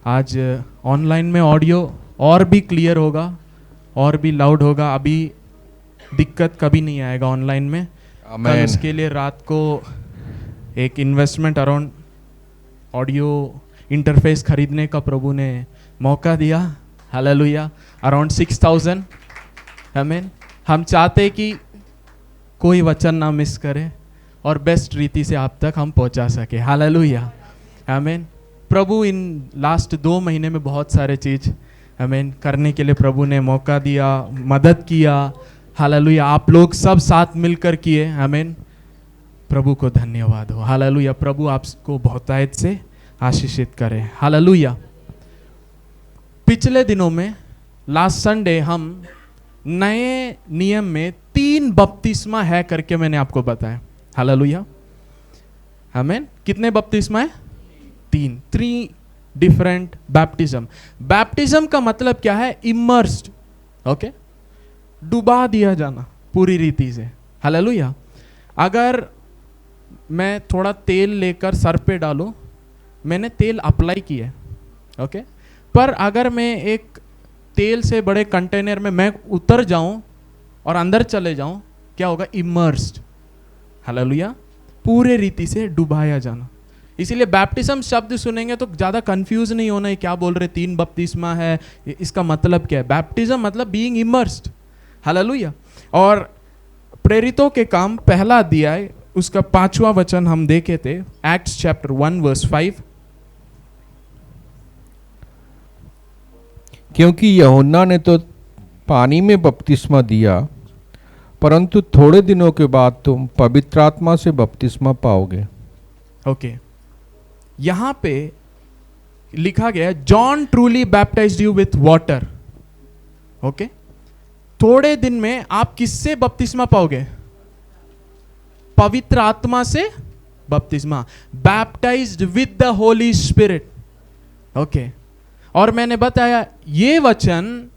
आज ऑनलाइन में ऑडियो और भी क्लियर होगा और भी लाउड होगा। अभी दिक्कत कभी नहीं आएगा ऑनलाइन में। कल उसके लिए रात को एक इन्वेस्टमेंट अराउंड ऑडियो इंटरफेस खरीदने का प्रभु ने मौका दिया। हालेलुया। अराउंड 6,000। आमीन। हम चाहते कि कोई वचन ना मिस करे और बेस्ट रीति से आप तक हम पहुंचा सके। हालेलुया। आमीन। प्रभु इन लास्ट 2 महीने में बहुत सारे चीज़ आमीन करने के लिए प्रभु ने मौका दिया, मदद किया। हालेलुया। आप लोग सब साथ मिलकर किए। आमीन। प्रभु को धन्यवाद हो। हालेलुया। प्रभु आपको बहुतायत से आशीषित करे। हालेलुया। पिछले दिनों में लास्ट संडे हम नए नियम में 3 बपतिस्मा है करके मैंने आपको बताया। हालेलुया। आमीन। कितने बपतिस्मा है? 3 डिफरेंट बैप्टिज्म। बैप्टिज्म का मतलब क्या है? इमर्स्ड। ओके, डुबा दिया जाना पूरी रीति से। हालेलुया। अगर मैं थोड़ा तेल लेकर सर पे डालूं, मैंने तेल अप्लाई किया, ओके, पर अगर मैं एक तेल से बड़े कंटेनर में मैं उतर जाऊं और अंदर चले जाऊं, क्या होगा? इमर्स्ड। हालेलुया। पूरे रीति से डुबाया जाना। इसीलिए बैप्टिज्म शब्द सुनेंगे तो ज़्यादा कंफ्यूज नहीं होना है, क्या बोल रहे 3 बपतिस्मा है, इसका मतलब क्या है? बैप्टिज्म मतलब बीइंग इमर्स्ड। हालेलुया। और प्रेरितों के काम पहला अध्याय उसका 5वां वचन हम देखे थे, एक्ट्स चैप्टर 1 वर्स 5। क्योंकि यूहन्ना ने तो पानी में बपतिस्मा दिया, परंतु थोड़े दिनों के बाद तुम पवित्र आत्मा से बपतिस्मा पाओगे। ओके, यहां पे लिखा गया है John truly baptised you with water. Okay, थोड़े दिन में आप किससे बपतिस्मा पाओगे? पवित्र आत्मा से बपतिस्मा। Baptised with the Holy spirit. Okay, और मैंने बताया ये वचन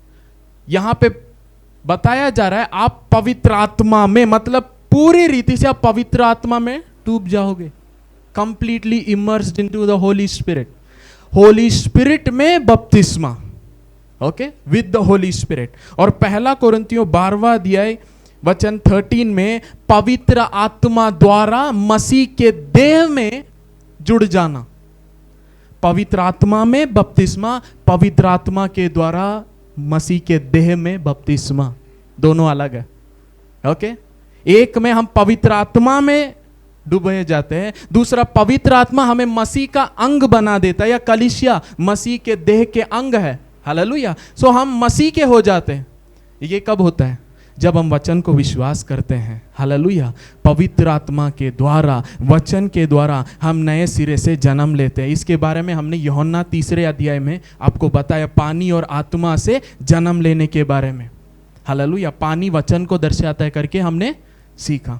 यहां पे बताया जा रहा है आप पवित्र आत्मा में, मतलब पूरी रीति से आप पवित्र आत्मा में डूब जाओगे। Completely immersed into the Holy spirit. Holi spirit में बपतिस्मा। Okay, with the Holy spirit. और पहला कोरिन्थियों 12वां अध्याय वचन 13 में पवित्र आत्मा द्वारा मसीह के देह में जुड़ जाना। पवित्र आत्मा में बपतिस्मा, पवित्र आत्मा के द्वारा मसीह के देह में बपतिस्मा, दोनों अलग है। ओके, एक में हम पवित्र आत्मा में डूबे जाते हैं, दूसरा पवित्र आत्मा हमें मसीह का अंग बना देता है, या कलीसिया मसीह के देह के अंग है। हालेलुया। सो हम मसीह के हो जाते हैं। ये कब होता है? जब हम वचन को विश्वास करते हैं। हालेलुया। पवित्र आत्मा के द्वारा, वचन के द्वारा हम नए सिरे से जन्म लेते हैं। इसके बारे में हमने यूहन्ना 3 अध्याय में आपको बताया, पानी और आत्मा से जन्म लेने के बारे में। हालेलुया। पानी वचन को दर्शाता है करके हमने सीखा।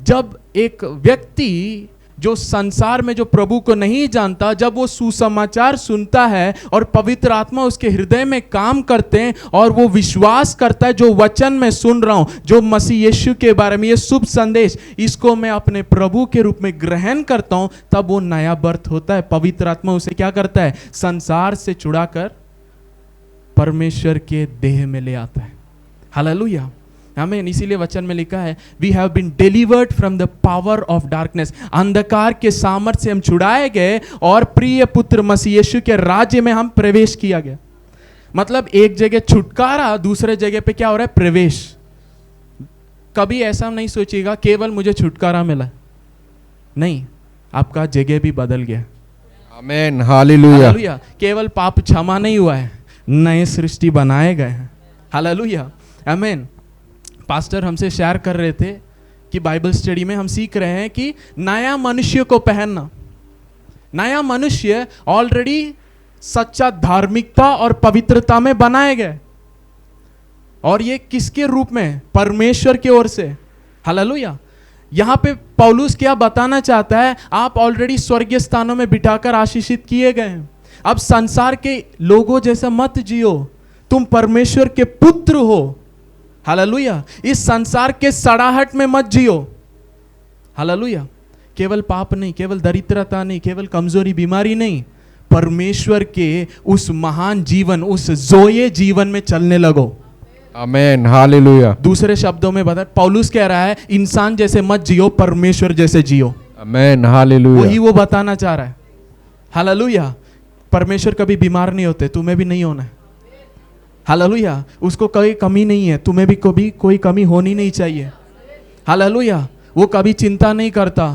जब एक व्यक्ति जो संसार में जो प्रभु को नहीं जानता, जब वो सुसमाचार सुनता है और पवित्र आत्मा उसके हृदय में काम करते हैं और वो विश्वास करता है जो वचन में सुन रहा हूं, जो मसीह यीशु के बारे में, ये शुभ संदेश, इसको मैं अपने प्रभु के रूप में ग्रहण करता हूं, तब वो नया बर्थ होता है। पवित्र आत्मा उसे क्या करता है? संसार से छुड़ाकर परमेश्वर के देह में ले आता है। हालेलुया। आमीन। इसीलिए वचन में लिखा है we have been delivered from the power of darkness. अंधकार के सामर्थ्य से हम छुड़ाए गए और प्रिय पुत्र मसीह यीशु के राज्य में हम प्रवेश किया गया। मतलब एक जगह छुटकारा, दूसरे जगह पे क्या हो रहा है? प्रवेश। कभी ऐसा नहीं सोचिएगा केवल मुझे छुटकारा मिला, नहीं, आपका जगह भी बदल गया। आमीन। हालेलुया। हालेलुया। केवल पाप क्षमा नहीं हुआ है, नए सृष्टि बनाए गए हैं। हालेलुया। आमीन। पास्टर हमसे शेयर कर रहे थे कि बाइबल स्टडी में हम सीख रहे हैं कि नया मनुष्य को पहनना। नया मनुष्य ऑलरेडी सच्चा धार्मिकता और पवित्रता में बनाए गए, और ये किसके रूप में? परमेश्वर की ओर से। हालेलुया। यहां पे पौलुस क्या बताना चाहता है? आप ऑलरेडी स्वर्गीय स्थानों में बिठाकर आशीषित किए गए हैं। अब संसार के लोगों जैसा मत जियो, तुम परमेश्वर के पुत्र हो। हालेलुया। इस संसार के सड़ाहट में मत जियो। हालेलुया। केवल पाप नहीं, केवल दरिद्रता नहीं, केवल कमजोरी बीमारी नहीं, परमेश्वर के उस महान जीवन, उस जोये जीवन में चलने लगो। आमेन, हालेलुया। दूसरे शब्दों में बता, पौलुस कह रहा है इंसान जैसे मत जियो, परमेश्वर जैसे जियो। आमेन, हालेलुया। वही वो बताना चाह रहा है। हालेलुया। परमेश्वर कभी बीमार नहीं होते, तुम्हें भी नहीं होना है। हालेलुया। उसको कोई कमी नहीं है, तुम्हें भी कभी कोई कमी होनी नहीं चाहिए। हालेलुया। वो कभी चिंता नहीं करता।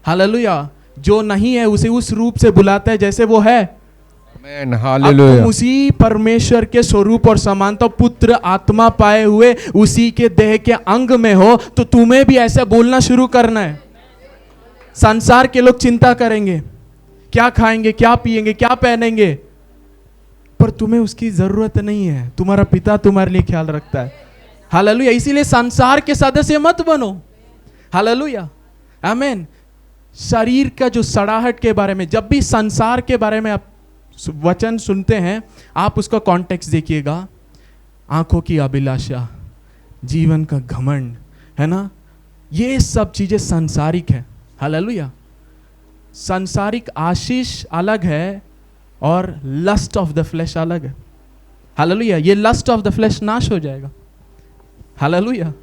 हालेलुया। जो नहीं है उसे उस रूप से बुलाता है जैसे वो है। आमेन, अब हालेलुया। तुम उसी परमेश्वर के स्वरूप और समानता, पुत्र आत्मा पाए हुए उसी के देह के अंग में हो, तो तुम्हें भी ऐसा बोलना शुरू करना है। संसार के लोग चिंता करेंगे, क्या खाएंगे, क्या पिएंगे, क्या पहनेंगे, पर तुम्हें उसकी जरूरत नहीं है। तुम्हारा पिता तुम्हारे लिए ख्याल रखता है। हालेलुया। इसीलिए संसार के सदस्य मत बनो। हालेलुया, आमीन। शरीर का जो सड़ाहट के बारे में, जब भी संसार के बारे में आप वचन सुनते हैं, आप उसका कॉन्टेक्स्ट देखिएगा। आंखों की अभिलाषा, जीवन का घमंड, है ना, ये सब चीजें सांसारिक है। हालेलुया। सांसारिक आशीष अलग है और लस्ट ऑफ द फ्लैश अलग है। हालेलुया। ये लस्ट ऑफ द फ्लैश नाश हो जाएगा। हालेलुया,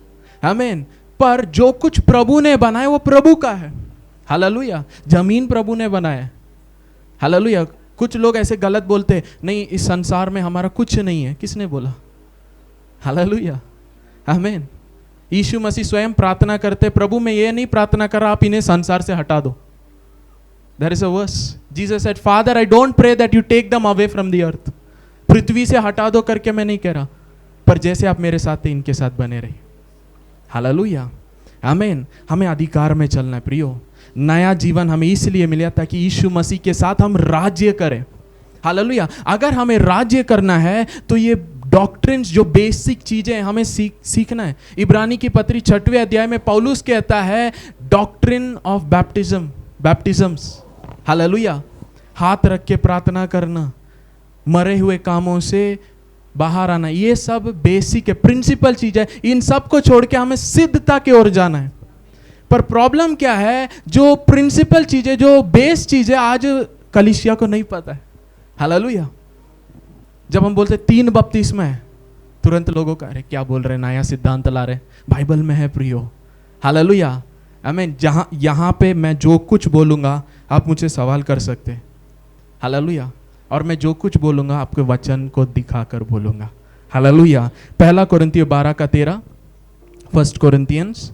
आमीन। पर जो कुछ प्रभु ने बनाया वो प्रभु का है। हालेलुया। जमीन प्रभु ने बनाया है। हालेलुया। कुछ लोग ऐसे गलत बोलते हैं, नहीं इस संसार में हमारा कुछ नहीं है। किसने बोला? हालेलुया, आमीन। यीशु मसीह स्वयं प्रार्थना करते, प्रभु मैं ये नहीं प्रार्थना कर रहा आप इन्हें संसार से हटा दो। There is a verse. Jesus said, Father, I don't pray that you take them away from the earth. पृथ्वी से हटा दो करके मैं नहीं कह रहा, पर जैसे आप मेरे साथ थे इनके साथ बने रहे। हालेलुया, आमीन। हमें अधिकार में चलना है प्रियो। नया जीवन हमें इसलिए मिला ताकि यीशु मसीह के साथ हम राज्य करें। हालेलुया। अगर हमें राज्य करना है तो ये डॉक्ट्रिन्स, जो बेसिक चीजें हमें सीखना है। इब्रानी की पत्री 6वें अध्याय में पौलुस कहता है डॉक्ट्रिन ऑफ बैप्टिज्म्स। हालेलुया। हाथ रख के प्रार्थना करना, मरे हुए कामों से बाहर आना, ये सब बेसिक है, प्रिंसिपल चीज है। इन सब को छोड़ के हमें सिद्धता की ओर जाना है। पर प्रॉब्लम क्या है, जो प्रिंसिपल चीजें, जो बेस चीजें आज कलीसिया को नहीं पता है। हालेलुया। जब हम बोलते 3 बपतिस्मा है, तुरंत लोगों का अरे क्या बोल रहे हैं, नया सिद्धांत ला रहे, बाइबल में है प्रियो। हालेलुया, आमीन। जहां यहां पे मैं जो कुछ बोलूंगा आप मुझे सवाल कर सकते हैं। हालेलुया। और मैं जो कुछ बोलूंगा आपके वचन को दिखाकर बोलूंगा। हालेलुया। 1 कोरिन्थियों 12:13, 1 Corinthians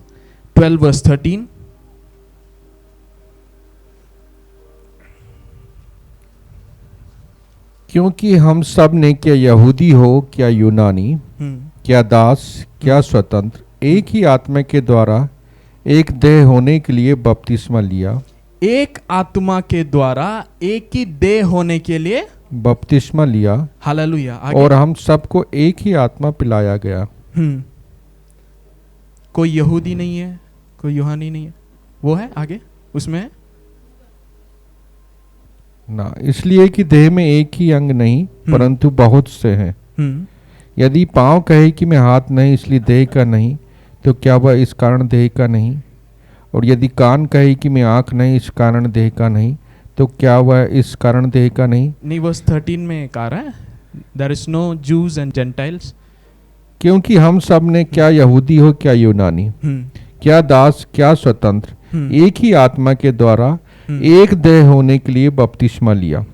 12:13। क्योंकि हम सब ने, क्या यहूदी हो क्या यूनानी, क्या दास क्या स्वतंत्र, एक ही आत्मा के द्वारा एक देह होने के लिए बपतिस्मा लिया। एक आत्मा के द्वारा एक ही देह होने के लिए बपतिस्मा लिया। हालेलुया। और हम सबको एक ही आत्मा पिलाया गया। कोई यहूदी नहीं है, कोई यूनानी नहीं है, वो है आगे उसमें है? ना, इसलिए कि देह में एक ही अंग नहीं परंतु बहुत से हैं। यदि पांव कहे कि मैं हाथ नहीं इसलिए देह का नहीं, तो क्या वह इस कारण देह का नहीं? और यदि कान कहे कि मैं आंख नहीं इस कारण देह का नहीं, तो क्या वह इस कारण देह का नहीं? नहीं, वर्स 13 में कहा रहा है, there is no Jews and Gentiles. क्योंकि हम सब ने, क्या यहूदी हो क्या यूनानी, क्या दास क्या स्वतंत्र, एक ही आत्मा के द्वारा एक देह होने के लिए बपतिस्मा लिया।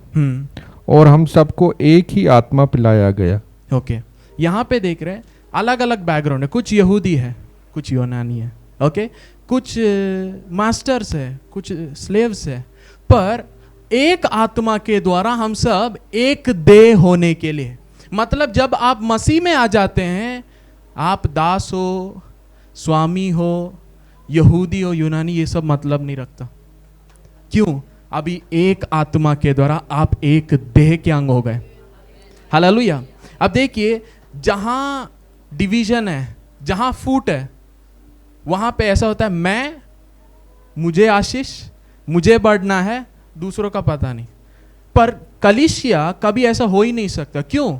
और हम सबको एक ही आत्मा पिलाया गया। ओके। यहाँ पे देख रहे हैं अलग अलग बैकग्राउंड है। कुछ यहूदी है, कुछ यूनानी है, ओके, कुछ मास्टर्स है, कुछ स्लेव्स है, पर एक आत्मा के द्वारा हम सब एक देह होने के लिए। मतलब जब आप मसीह में आ जाते हैं, आप दास हो, स्वामी हो, यहूदी हो, यूनानी, ये सब मतलब नहीं रखता। क्यों? अभी एक आत्मा के द्वारा आप एक देह के अंग हो गए। हालेलुया। अब देखिए, जहां डिवीजन है, जहां फूट है, वहां पे ऐसा होता है मुझे आशीष, मुझे बढ़ना है, दूसरों का पता नहीं। पर कलीसिया कभी ऐसा हो ही नहीं सकता। क्यों?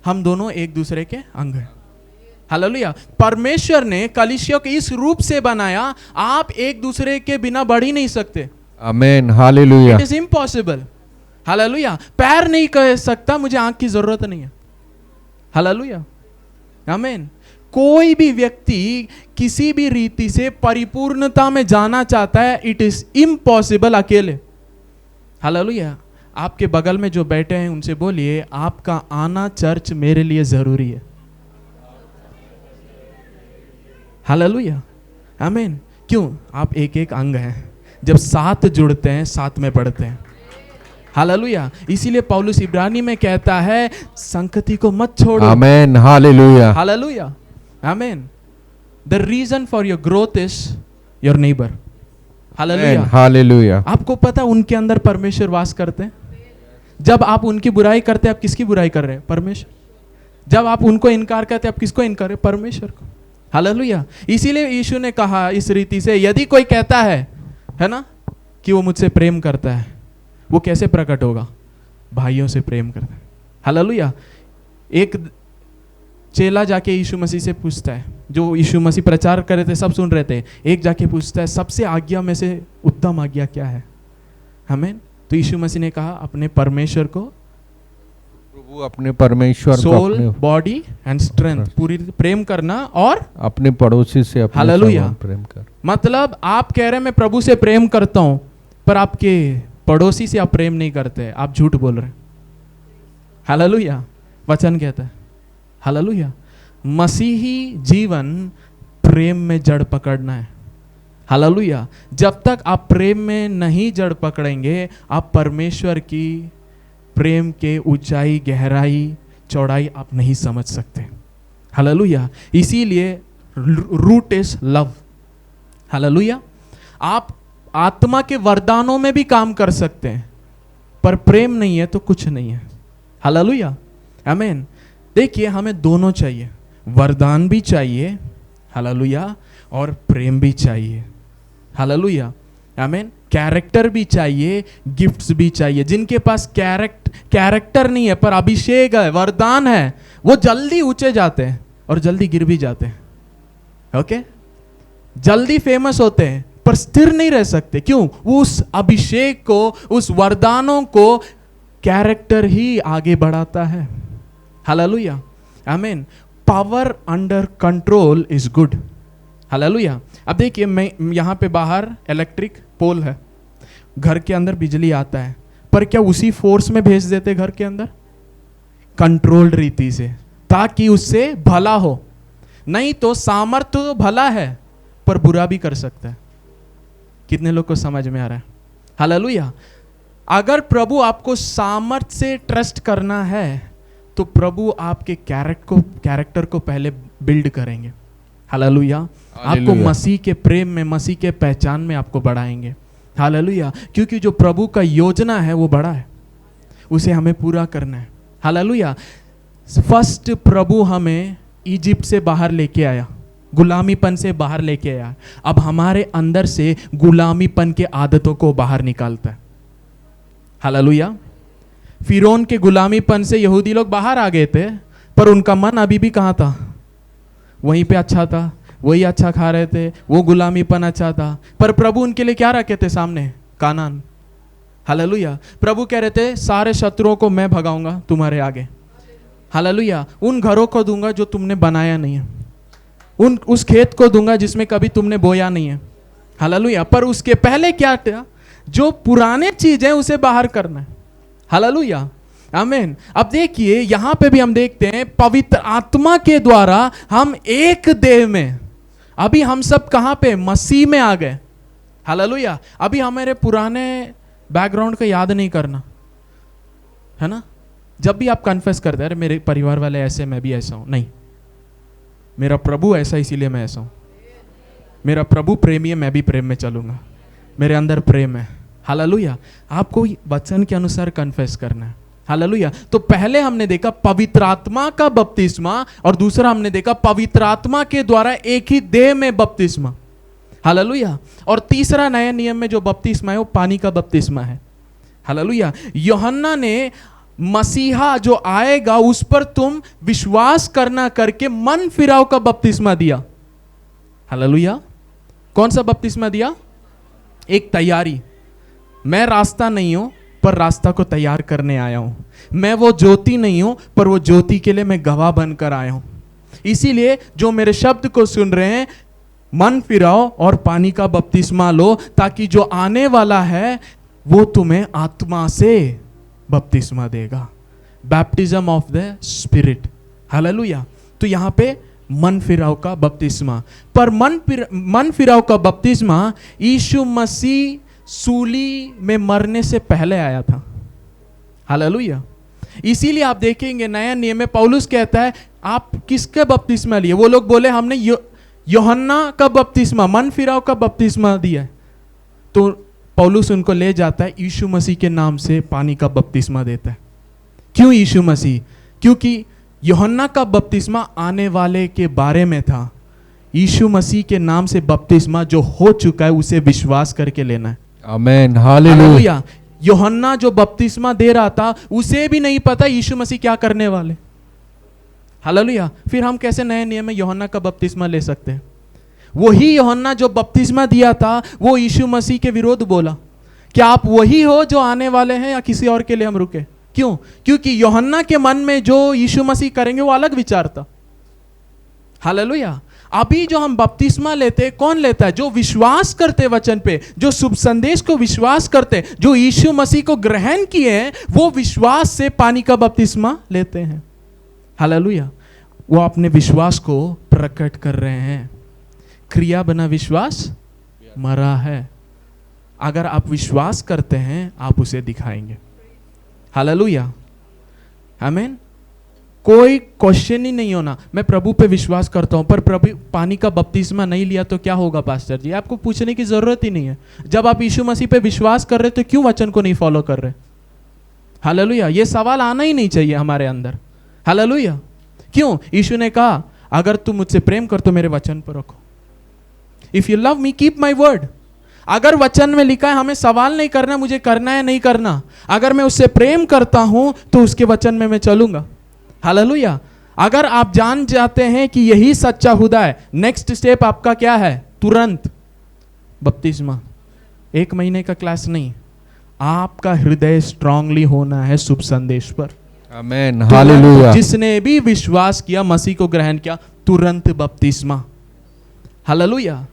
हम दोनों एक दूसरे के अंग हैं। हालेलुया। परमेश्वर ने कलीसिया को इस रूप से बनाया, आप एक दूसरे के बिना बढ़ ही नहीं सकते। Amen, hallelujah. It is impossible. Hallelujah. पैर नहीं कह सकता मुझे आंख की जरूरत नहीं है। हालेलुया, आमीन। कोई भी व्यक्ति किसी भी रीति से परिपूर्णता में जाना चाहता है, इट इज इम्पॉसिबल अकेले। हालेलुया। आपके बगल में जो बैठे हैं उनसे बोलिए, आपका आना चर्च मेरे लिए जरूरी है। हालेलुया, आमीन। क्यों? आप एक एक अंग हैं, जब साथ जुड़ते हैं साथ में बढ़ते हैं। हालेलुया। इसीलिए पौलुस इब्रानी में कहता है, संगति को मत छोड़ो। आमेन, हालेलुया, हालेलुया, आमीन। The reason for your growth is your neighbour. हालेलुया, हालेलुया। आपको पता उनके अंदर परमेश्वर वास करते हैं। जब आप उनकी बुराई करते हैं, आप किसकी बुराई कर रहे हैं? परमेश्वर। जब आप उनको इनकार करते हैं, आप किसको इनकार कर रहे हैं? परमेश्वर को। हालेलुया। इसीलिए यीशु ने कहा इस रीति से, यदि कोई कहता है ना, कि वो मुझसे प्रेम करता है, वो कैसे प्रकट होगा? भाइयों से प्रेम करता है। हालेलुया। एक चेला जाके यीशु मसीह से पूछता है, जो यीशु मसीह प्रचार कर रहे थे, सब सुन रहे थे, एक जाके पूछता है, सबसे आज्ञा में से उत्तम आज्ञा क्या है? हमें तो यीशु मसीह ने कहा, अपने परमेश्वर को, प्रभु अपने परमेश्वर को, सोल, अपने बॉडी एंड स्ट्रेंथ, पूरी प्रेम करना, और अपने पड़ोसी से अपने हालेलुया समान प्रेम कर। मतलब आप कह रहे हैं मैं प्रभु से प्रेम करता हूं, पर आपके पड़ोसी से आप प्रेम नहीं करते, आप झूठ बोल रहे हैं। हालेलुया। वचन कहता है, हालेलुया, मसीही जीवन प्रेम में जड़ पकड़ना है। हालेलुया। जब तक आप प्रेम में नहीं जड़ पकड़ेंगे, आप परमेश्वर की प्रेम के ऊंचाई, गहराई, चौड़ाई आप नहीं समझ सकते। हालेलुया। इसीलिए रूट इज लव। हालेलुया। आप आत्मा के वरदानों में भी काम कर सकते हैं, पर प्रेम नहीं है तो कुछ नहीं है। हालेलुया, आमीन। देखिए, हमें दोनों चाहिए, वरदान भी चाहिए, हालेलुया, और प्रेम भी चाहिए। हालेलुया, आमीन। कैरेक्टर भी चाहिए, गिफ्ट्स भी चाहिए। जिनके पास कैरेक्टर नहीं है पर अभिषेक है, वरदान है, वो जल्दी ऊंचे जाते हैं और जल्दी गिर भी जाते हैं। ओके, जल्दी फेमस होते हैं पर स्थिर नहीं रह सकते। क्यों? उस अभिषेक को, उस वरदानों को कैरेक्टर ही आगे बढ़ाता है। हालेलुया, आमीन। Power under control is good. Hallelujah. अब देखिए, मैं यहां पे बाहर इलेक्ट्रिक पोल है, घर के अंदर बिजली आता है, पर क्या उसी फोर्स में भेज देते घर के अंदर? कंट्रोल्ड रीति से, ताकि उससे भला हो। नहीं तो सामर्थ्य तो भला है पर बुरा भी कर सकता है। कितने लोग को समझ में आ रहा है? हालेलुया। अगर प्रभु आपको सामर्थ्य से ट्रस्ट करना है तो प्रभु आपके कैरेक्टर को पहले बिल्ड करेंगे। हालेलुया। आपको मसीह के प्रेम में, मसीह के पहचान में आपको बढ़ाएंगे। हालेलुया। क्योंकि जो प्रभु का योजना है वो बड़ा है, उसे हमें पूरा करना है। हालेलुया। फर्स्ट प्रभु हमें इजिप्ट से बाहर लेके आया, गुलामीपन से बाहर लेके आया। अब हमारे अंदर से गुलामीपन के आदतों को बाहर निकालता है। हालेलुया। फिरौन के गुलामीपन से यहूदी लोग बाहर आ गए थे, पर उनका मन अभी भी कहाँ था? वहीं पे अच्छा था, वही अच्छा खा रहे थे, वो गुलामीपन अच्छा था। पर प्रभु उनके लिए क्या रखे थे सामने? कानान। हालेलुया। प्रभु कह रहे थे, सारे शत्रुओं को मैं भगाऊंगा तुम्हारे आगे। हालेलुया। उन घरों को दूंगा जो तुमने बनाया नहीं है, उस खेत को दूंगा जिसमें कभी तुमने बोया नहीं है। हालेलुया। पर उसके पहले क्या था? जो पुराने चीज है उसे बाहर करना है। हालेलुया, आमीन। अब देखिए, यहां पे भी हम देखते हैं, पवित्र आत्मा के द्वारा हम एक देह में, अभी हम सब कहां पे? मसीह में आ गए। हालेलुया। अभी हमारे पुराने बैकग्राउंड को याद नहीं करना है ना। जब भी आप कन्फेस करते हैं, मेरे परिवार वाले ऐसे, मैं भी ऐसा हूं, नहीं, मेरा प्रभु ऐसा इसीलिए मैं ऐसा हूं। मेरा प्रभु प्रेमी है, मैं भी प्रेम में चलूंगा, मेरे अंदर प्रेम है। हालेलुया। आपको वचन के अनुसार कन्फेस करना है। हालेलुया। तो पहले हमने देखा पवित्र आत्मा का बपतिस्मा, और दूसरा हमने देखा पवित्र आत्मा के द्वारा एक ही देह में बपतिस्मा। हालेलुया। और तीसरा नए नियम में जो बपतिस्मा है वो पानी का बपतिस्मा है। हालेलुया। यूहन्ना ने मसीहा जो आएगा उस पर तुम विश्वास करना करके मन फिराव का बपतिस्मा दिया। हालेलुया। कौन सा बपतिस्मा दिया? एक तैयारी। मैं रास्ता नहीं हूं, पर रास्ता को तैयार करने आया हूं। मैं वो ज्योति नहीं हूं, पर वो ज्योति के लिए मैं गवाह बनकर आया हूं। इसीलिए जो मेरे शब्द को सुन रहे हैं, मन फिराओ और पानी का बपतिस्मा लो, ताकि जो आने वाला है वो तुम्हें आत्मा से बपतिस्मा देगा। Baptism of the spirit. Hallelujah. तो यहां पे मन फिराव का बपतिस्मा, पर मन फिराव का बपतिस्मा यीशु मसीह सूली में मरने से पहले आया था। हालेलुया। इसीलिए आप देखेंगे नया नियम में पौलुस कहता है आप किसके बपतिस्मा लिए? वो लोग बोले हमने यूहन्ना का बपतिस्मा, मन फिराव का बपतिस्मा दिया है। तो पौलुस उनको ले जाता है, यीशु मसीह के नाम से पानी का बपतिस्मा देता है। क्यों यीशु मसीह? क्योंकि यूहन्ना का बपतिस्मा आने वाले के बारे में था। यीशु मसीह के नाम से बपतिस्मा जो हो चुका है उसे विश्वास करके लेना है। Amen, hallelujah. यूहन्ना जो बपतिस्मा दे रहा था उसे भी नहीं पता यीशु मसीह क्या करने वाले। हालेलुया। फिर हम कैसे नए नियम में यूहन्ना का बपतिस्मा ले सकते हैं? वही यूहन्ना जो बपतिस्मा दिया था वो यीशु मसीह के विरोध बोला, क्या आप वही हो जो आने वाले हैं या किसी और के लिए हम रुके? क्यों? क्योंकि यूहन्ना के मन में जो यीशु मसीह करेंगे वो अलग विचार था। हालेलुया। अभी जो हम बपतिस्मा लेते, कौन लेता है? जो विश्वास करते वचन पे, जो शुभ संदेश को विश्वास करते, जो यीशु मसीह को ग्रहण किए हैं, वो विश्वास से पानी का बपतिस्मा लेते हैं। हालेलुया। वो अपने विश्वास को प्रकट कर रहे हैं। क्रिया बिना विश्वास मरा है। अगर आप विश्वास करते हैं आप उसे दिखाएंगे। हालेलुया। आमीन। कोई क्वेश्चन ही नहीं होना, मैं प्रभु पे विश्वास करता हूं पर प्रभु पानी का बपतिस्मा नहीं लिया तो क्या होगा पास्टर जी? आपको पूछने की जरूरत ही नहीं है। जब आप यीशु मसीह पे विश्वास कर रहे तो क्यों वचन को नहीं फॉलो कर रहे? हालेलुया। ये सवाल आना ही नहीं चाहिए हमारे अंदर। हालेलुया। क्यों? यीशु ने कहा अगर तुम मुझसे प्रेम कर तो मेरे वचन पर रखो। If you love me keep my word. अगर वचन में लिखा है हमें सवाल नहीं करना, मुझे करना है नहीं करना। अगर मैं उससे प्रेम करता हूं तो उसके वचन में मैं चलूंगा। हालेलुया। अगर आप जान जाते हैं कि यही सच्चा खुदा है, नेक्स्ट स्टेप आपका क्या है? तुरंत बपतिस्मा। 1 महीने का क्लास नहीं, आपका हृदय स्ट्रांगली होना है शुभ संदेश पर। आमेन, हालेलुया। जिसने भी विश्वास किया, मसीह को ग्रहण किया, तुरंत बपतिस्मा। हालेलुया।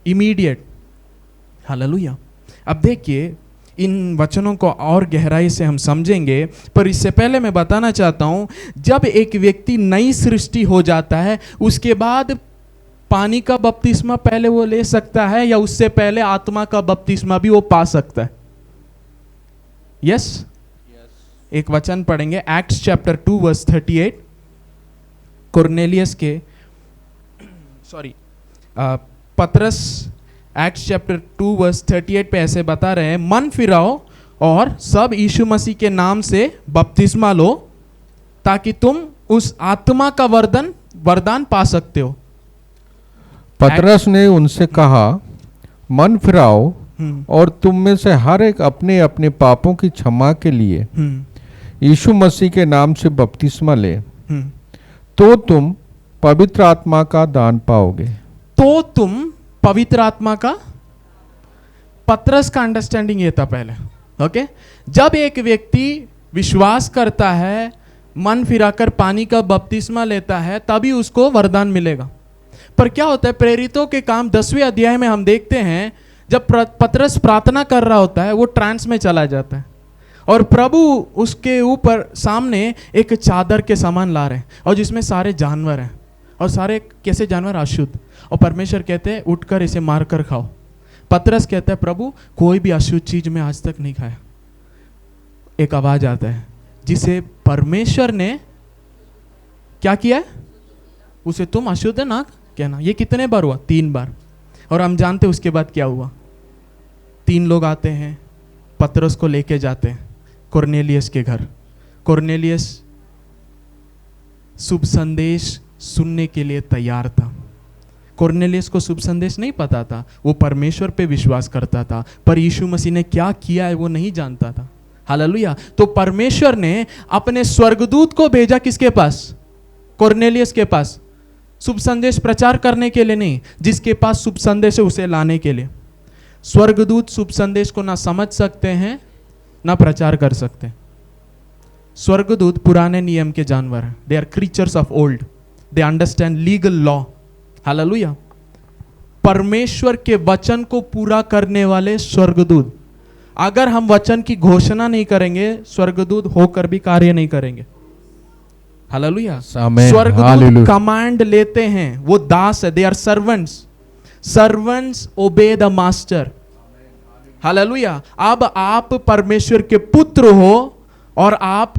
इमीडिएट। हालेलुया। अब देखिए इन वचनों को और गहराई से हम समझेंगे, पर इससे पहले मैं बताना चाहता हूं, जब एक व्यक्ति नई सृष्टि हो जाता है उसके बाद पानी का बपतिस्मा पहले वो ले सकता है या उससे पहले आत्मा का बपतिस्मा भी वो पा सकता है? यस। एक वचन पढ़ेंगे, एक्ट्स चैप्टर 2 वर्स 38। कुरनेलियस के पतरस एक्ट्स चैप्टर 2 वर्स 38 पे ऐसे बता रहे हैं, मन फिराओ और सब यीशु मसीह के नाम से बपतिस्मा लो ताकि तुम उस आत्मा का वरदान पा सकते हो। पतरस ने उनसे कहा, मन फिराओ और तुम में से हर एक अपने अपने पापों की क्षमा के लिए यीशु मसीह के नाम से बपतिस्मा ले, तो तुम पवित्र आत्मा का दान पाओगे। तो तुम पवित्र आत्मा का, पतरस का अंडरस्टैंडिंग ये था पहले। ओके। जब एक व्यक्ति विश्वास करता है, मन फिराकर पानी का बपतिस्मा लेता है, तभी उसको वरदान मिलेगा। पर क्या होता है, प्रेरितों के काम 10वें अध्याय में हम देखते हैं, जब पतरस प्रार्थना कर रहा होता है वो ट्रांस में चला जाता है और प्रभु उसके ऊपर सामने एक चादर के समान ला रहे हैं और जिसमें सारे जानवर हैं और सारे कैसे जानवर? अशुद्ध। और परमेश्वर कहते हैं उठकर इसे मार कर खाओ। पतरस कहता है प्रभु कोई भी अशुद्ध चीज मैं आज तक नहीं खाया। एक आवाज आता है जिसे परमेश्वर ने क्या किया है, उसे तुम अशुद्ध ना कहना। ये कितने बार हुआ? 3 बार। और हम जानते हैं उसके बाद क्या हुआ। 3 लोग आते हैं, पतरस को लेके जाते हैं कुरनेलियस के घर। कुरनेलियस शुभ संदेश सुनने के लिए तैयार था। कुरनेलियस को शुभ संदेश नहीं पता था, वो परमेश्वर पे विश्वास करता था, पर यीशु मसीह ने क्या किया है वो नहीं जानता था। हालेलुया। तो परमेश्वर ने अपने स्वर्गदूत को भेजा किसके पास? कुरनेलियस के पास। शुभ संदेश प्रचार करने के लिए नहीं, जिसके पास शुभ संदेश है उसे लाने के लिए। स्वर्गदूत शुभ संदेश को ना समझ सकते हैं ना प्रचार कर सकते। स्वर्गदूत पुराने नियम के जानवर हैं, they are creatures of old, they understand legal law. हालेलुया। परमेश्वर के वचन को पूरा करने वाले स्वर्गदूत। अगर हम वचन की घोषणा नहीं करेंगे, स्वर्गदूत होकर भी कार्य नहीं करेंगे। हालेलुया। स्वर्गदूत कमांड लेते हैं, वो दास है, they are servants. Servants obey the master. हालेलुया। अब आप परमेश्वर के पुत्र हो और आप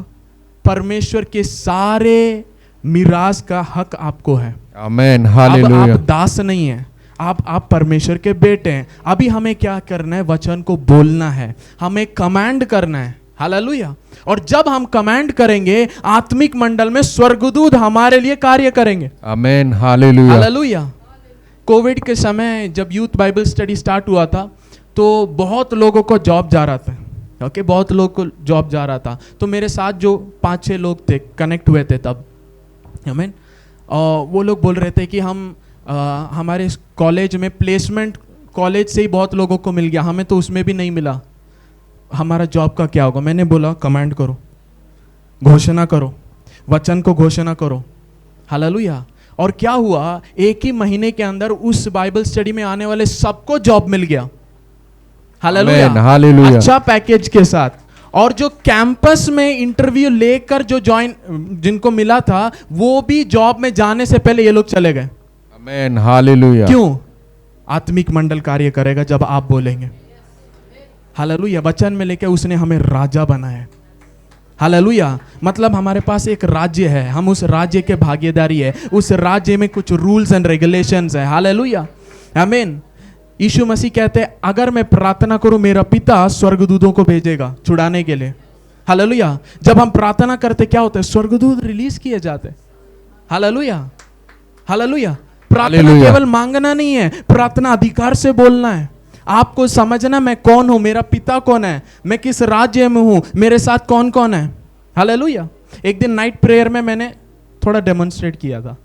परमेश्वर के सारे मिरास का हक आपको है। आमेन। अब हालेलुया। आप दास नहीं है, आप परमेश्वर के बेटे हैं। अभी हमें क्या करना है? वचन को बोलना है, हमें कमांड करना है। हालेलुया। और जब हम कमांड करेंगे, आत्मिक मंडल में स्वर्गदूत हमारे लिए कार्य करेंगे। आमेन। हालेलुया। हालेलुया। कोविड के समय जब यूथ बाइबल स्टडी स्टार्ट हुआ था, तो बहुत लोगों को जॉब जा रहा था। ओके, बहुत लोग को जॉब जा रहा था। तो मेरे साथ जो 5-6 लोग थे, कनेक्ट हुए थे तब, आमीन, वो लोग बोल रहे थे कि हम हमारे कॉलेज में प्लेसमेंट कॉलेज से ही बहुत लोगों को मिल गया, हमें तो उसमें भी नहीं मिला, हमारा जॉब का क्या होगा? मैंने बोला कमांड करो, घोषणा करो, वचन को घोषणा करो। हालेलुया। और क्या हुआ? एक ही महीने के अंदर उस बाइबल स्टडी में आने वाले सबको जॉब मिल गया। हालेलुया। हालेलुया। अच्छा पैकेज के साथ। और जो कैंपस में इंटरव्यू लेकर जो ज्वाइन जिनको मिला था, वो भी जॉब में जाने से पहले ये लोग चले गए। आमेन। हालेलुया। क्यों? आत्मिक मंडल कार्य करेगा जब आप बोलेंगे। हालेलुया। वचन में लेके उसने हमें राजा बनाया। हालेलुया। मतलब हमारे पास एक राज्य है, हम उस राज्य के भागीदारी है, उस राज्य में कुछ रूल्स एंड रेगुलेशंस है। हालेलुया। आमीन। यीशु मसीह कहते हैं, अगर मैं प्रार्थना करूं, मेरा पिता स्वर्गदूतों को भेजेगा छुड़ाने के लिए। हालेलुया। जब हम प्रार्थना करते क्या होता है? स्वर्गदूत रिलीज किए जाते। हालेलुया। हालेलुया। प्रार्थना केवल मांगना नहीं है, प्रार्थना अधिकार से बोलना है। आपको समझना मैं कौन हूं, मेरा पिता कौन है, मैं किस राज्य में हूं, मेरे साथ कौन कौन है। हालेलुया। एक दिन नाइट प्रेयर में मैंने थोड़ा डेमोन्स्ट्रेट किया था।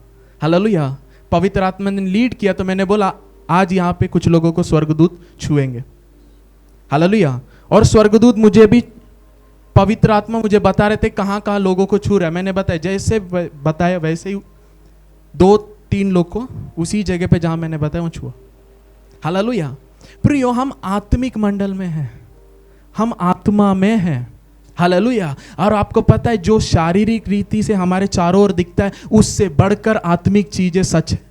हालेलुया। पवित्र आत्मा ने लीड किया, तो मैंने बोला आज यहां पे कुछ लोगों को स्वर्गदूत छुएंगे। हालेलुया। और स्वर्गदूत मुझे भी, पवित्र आत्मा मुझे बता रहे थे कहां कहां लोगों को छू रहा है। मैंने बताया, जैसे बताया वैसे ही 2-3 लोग को उसी जगह पे जहां मैंने बताया वो छुआ। हालेलुया। प्रियो, हम आत्मिक मंडल में हैं, हम आत्मा में हैं। हालेलुया। और आपको पता है, जो शारीरिक रीति से हमारे चारों ओर दिखता है, उससे बढ़कर आत्मिक चीजें सच है।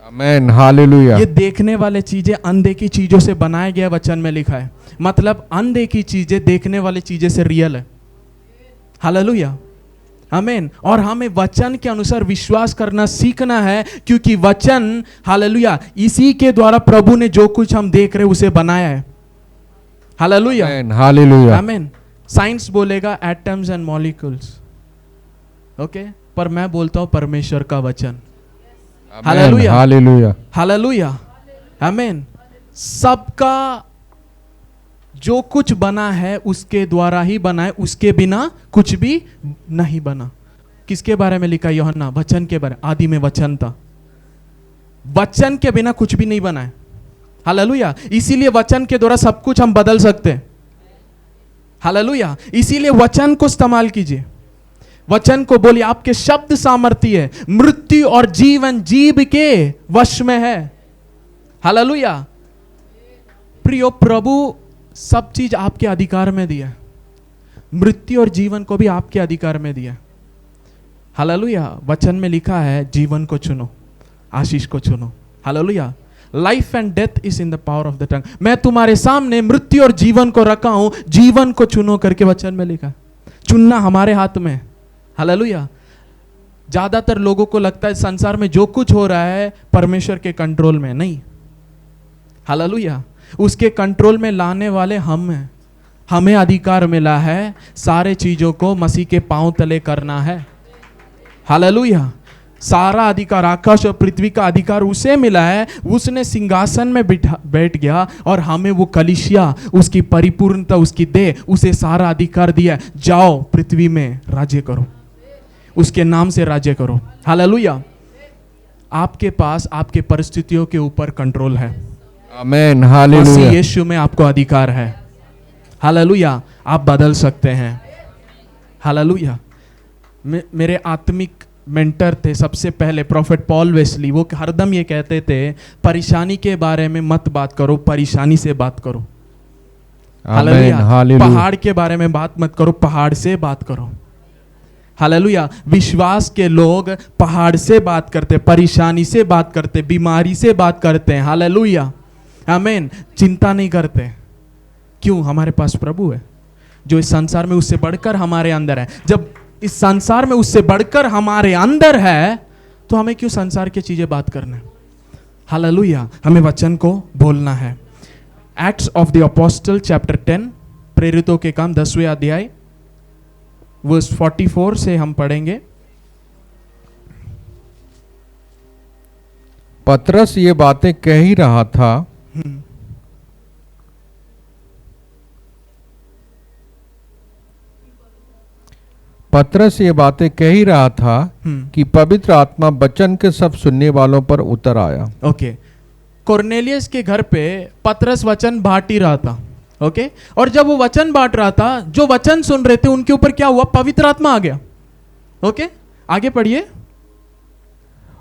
आमेन। हालेलुया। ये देखने वाले चीजें अनदेखी चीजों से बनाया गया, वचन में लिखा है। मतलब अनदेखी चीजें देखने वाली चीजें से रियल है। हालेलुया। आमीन। और हमें वचन के अनुसार विश्वास करना सीखना है, क्योंकि वचन, हालेलुया, इसी के द्वारा प्रभु ने जो कुछ हम देख रहे उसे बनाया है। हालेलुया। हालेलुया। आमीन। साइंस बोलेगा एटम्स एंड मॉलिक्यूल्स, ओके, पर मैं बोलता हूं परमेश्वर का वचन। हालेलुया। हालेलुया। हालेलुया। आमीन। सबका जो कुछ बना है उसके द्वारा ही बना है, उसके बिना कुछ भी नहीं बना। किसके बारे में लिखा? यूहन्ना, वचन के बारे। आदि में वचन था, वचन के बिना कुछ भी नहीं बना है। हालेलुया। इसीलिए वचन के द्वारा सब कुछ हम बदल सकते हैं। हालेलुया। इसीलिए वचन को इस्तेमाल कीजिए, वचन को बोलिए। आपके शब्द सामर्थ्य है, मृत्यु और जीवन जीव के वश में है। हालेलुया। प्रियो, प्रभु सब चीज आपके अधिकार में दिया, मृत्यु और जीवन को भी आपके अधिकार में दिया। हालेलुया। वचन में लिखा है, जीवन को चुनो, आशीष को चुनो। Hallelujah. Life and death is in the power of the tongue. मैं तुम्हारे सामने मृत्यु और जीवन को रखा हूं, जीवन को चुनो करके वचन में लिखा। चुनना हमारे हाथ में। हालेलुया। ज्यादातर लोगों को लगता है संसार में जो कुछ हो रहा है परमेश्वर के कंट्रोल में, नहीं। हालेलुया। उसके कंट्रोल में लाने वाले हम हैं। हमें अधिकार मिला है सारे चीजों को मसीह के पांव तले करना है। हालेलुया। सारा अधिकार, आकाश और पृथ्वी का अधिकार उसे मिला है। उसने सिंहासन में बैठ गया और हमें वो कलीसिया, उसकी परिपूर्णता, उसकी देह, उसे सारा अधिकार दिया। जाओ पृथ्वी में राज्य करो, उसके नाम से राज्य करो। हालेलुया। आपके पास आपके परिस्थितियों के ऊपर कंट्रोल है। आमेन। हालेलुया। यीशु में आपको अधिकार है। हालेलुया, आप बदल सकते हैं। हालेलुया। मेरे आत्मिक मेंटर थे सबसे पहले प्रोफेट पॉल वेस्ली, वो हरदम ये कहते थे परेशानी के बारे में मत बात करो, परेशानी से बात करो। हालेलुया। पहाड़ के बारे में बात मत करो, पहाड़ से बात करो। हालेलुया। विश्वास के लोग पहाड़ से बात करते, परेशानी से बात करते, बीमारी से बात करते हैं। हालेलुया, आमीन। चिंता नहीं करते। क्यों? हमारे पास प्रभु है जो इस संसार में उससे बढ़कर हमारे अंदर है। जब इस संसार में उससे बढ़कर हमारे अंदर है तो हमें क्यों संसार की चीजें बात करना है? हालेलुया। हमें वचन को बोलना है। Acts of the apostle chapter 10, प्रेरितों के काम 10वें अध्याय वर्स 44 से हम पढ़ेंगे। पतरस ये बातें कह ही रहा था पतरस ये बातें कह ही रहा था कि पवित्र आत्मा वचन के सब सुनने वालों पर उतर आया। ओके। कोर्नेलियस के घर पे पतरस वचन बांट ही रहा था। ओके। और जब वो वचन बांट रहा था, जो वचन सुन रहे थे उनके ऊपर क्या हुआ? पवित्र आत्मा आ गया। ओके, आगे पढ़िए।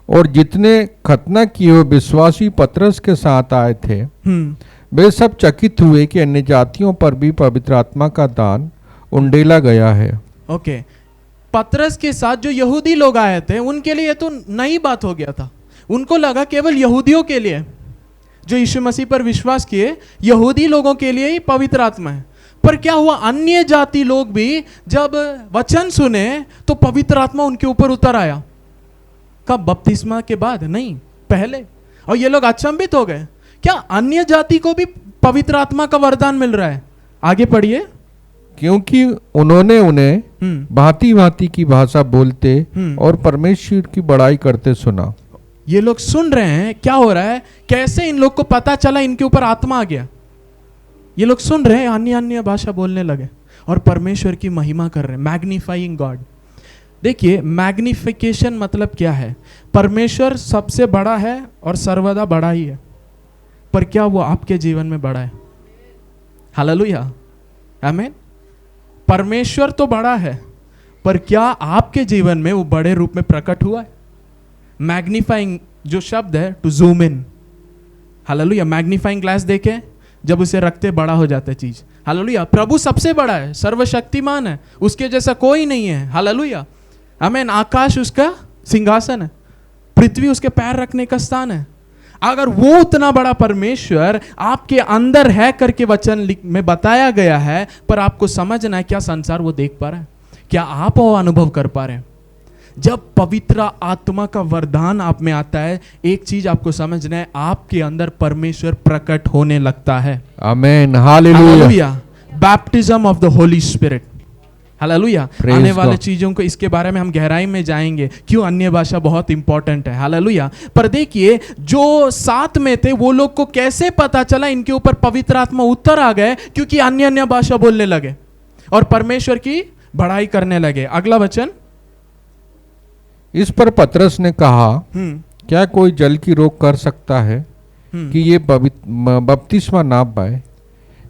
और जितने खतना किए हुए विश्वासी पतरस के साथ आए थे वे सब चकित हुए कि अन्य जातियों पर भी पवित्र आत्मा का दान उंडेला गया है। ओके। पतरस के साथ जो यहूदी लोग आए थे उनके लिए तो नई बात हो गया था। उनको लगा केवल यहूदियों के लिए, जो यीशु मसीह पर विश्वास किए, यहूदी लोगों के लिए ही पवित्र आत्मा है। पर क्या हुआ? अन्य जाति लोग भी जब वचन सुने तो पवित्र आत्मा उनके ऊपर उतर आया। कब? बपतिस्मा के बाद? नहीं, पहले। और ये लोग अचंभित हो गए, क्या अन्य जाति को भी पवित्र आत्मा का वरदान मिल रहा है? आगे पढ़िए। क्योंकि उन्होंने उन्हें भांति भांति की भाषा बोलते और परमेश्वर की बड़ाई करते सुना। ये लोग सुन रहे हैं क्या हो रहा है, कैसे इन लोग को पता चला इनके ऊपर आत्मा आ गया। ये लोग सुन रहे हैं, अन्य अन्य भाषा बोलने लगे और परमेश्वर की महिमा कर रहे हैं, मैग्नीफाइंग गॉड। देखिए, मैग्निफिकेशन मतलब क्या है? परमेश्वर सबसे बड़ा है और सर्वदा बड़ा ही है, पर क्या वो आपके जीवन में बड़ा है? हालेलुया, आमीन। परमेश्वर तो बड़ा है, पर क्या आपके जीवन में वो बड़े रूप में प्रकट हुआ है? मैग्नीफाइंग जो शब्द है, टू जूम इन। हालेलुया। मैग्नीफाइंग ग्लास देखें, जब उसे रखते बड़ा हो जाता है चीज। हालेलुया। प्रभु सबसे बड़ा है, सर्वशक्तिमान है, उसके जैसा कोई नहीं है। हालेलुया, आमीन। आकाश उसका सिंहासन है, पृथ्वी उसके पैर रखने का स्थान है। अगर वो उतना बड़ा परमेश्वर आपके अंदर है करके वचन में बताया गया है, पर आपको समझना है क्या संसार वो देख पा रहा है? क्या आप वो अनुभव कर पा रहे हैं? जब पवित्र आत्मा का वरदान आप में आता है, एक चीज आपको समझना है, आपके अंदर परमेश्वर प्रकट होने लगता है। आमीन, hallelujah. Baptism of the Holy Spirit. Hallelujah. आने वाले God. चीजों को, इसके बारे में हम गहराई में जाएंगे, क्यों अन्य भाषा बहुत इंपॉर्टेंट है। हालेलुया। पर देखिए, जो साथ में थे वो लोग को कैसे पता चला इनके ऊपर पवित्र आत्मा उतर आ गए? क्योंकि अन्य अन्य भाषा बोलने लगे और परमेश्वर की बड़ाई करने लगे। अगला वचन। इस पर पतरस ने कहा, क्या कोई जल की रोक कर सकता है कि ये बपतिस्मा ना पाए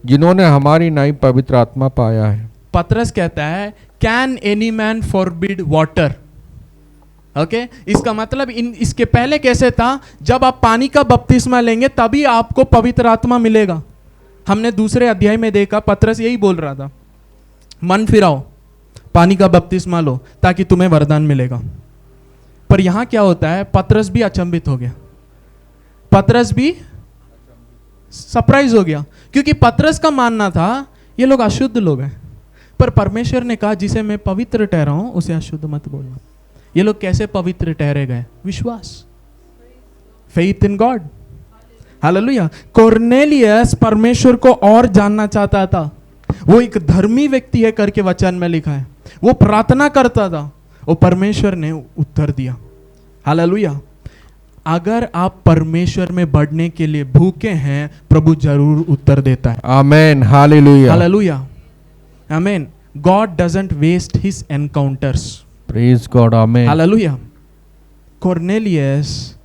जिन्होंने हमारी नाई पवित्र आत्मा पाया है? पतरस कहता है, can any man forbid water? Okay, इसका मतलब इसके पहले कैसे था? जब आप पानी का बपतिस्मा लेंगे तभी आपको पवित्र आत्मा मिलेगा। हमने दूसरे अध्याय में देखा, पतरस यही बोल रहा था, मन फिराओ, पानी का बपतिस्मा लो ताकि तुम्हें वरदान मिलेगा। पर यहां क्या होता है? पतरस भी अचंभित हो गया, पतरस भी सरप्राइज हो गया, क्योंकि पतरस का मानना था ये लोग अशुद्ध लोग हैं, पर परमेश्वर ने कहा जिसे मैं पवित्र ठहरा हूं उसे अशुद्ध मत बोलना। ये लोग कैसे पवित्र ठहरे गए? विश्वास, faith in God. Hallelujah. Cornelius परमेश्वर को और जानना चाहता था। वो एक धर्मी व्यक्ति है करके वचन में लिखा है, वो प्रार्थना करता था और परमेश्वर ने उत्तर दिया। हालेलुया। अगर आप परमेश्वर में बढ़ने के लिए भूखे हैं, प्रभु जरूर उत्तर देता है। Amen, hallelujah, hallelujah, amen. God doesn't waste his encounters. Praise God, amen, hallelujah. Cornelius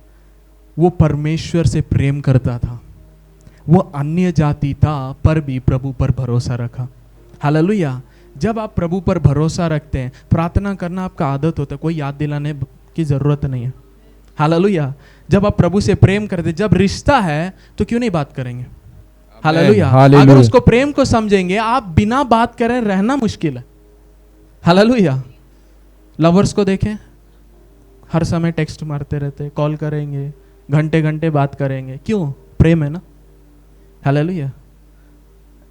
वो परमेश्वर से प्रेम करता था, वो अन्य जाति था पर भी प्रभु पर भरोसा रखा। हालेलुया। जब आप प्रभु पर भरोसा रखते हैं, प्रार्थना करना आपका आदत होता है, कोई याद दिलाने की जरूरत नहीं है। हालेलुया। जब आप प्रभु से प्रेम करते, जब रिश्ता है तो क्यों नहीं बात करेंगे। हालेलुया। अगर उसको प्रेम को समझेंगे, आप बिना बात करें रहना मुश्किल है। हालेलुया। लवर्स को देखें, हर समय टेक्स्ट मारते रहते, कॉल करेंगे, घंटे घंटे बात करेंगे, क्यों? प्रेम है ना। हालेलुया।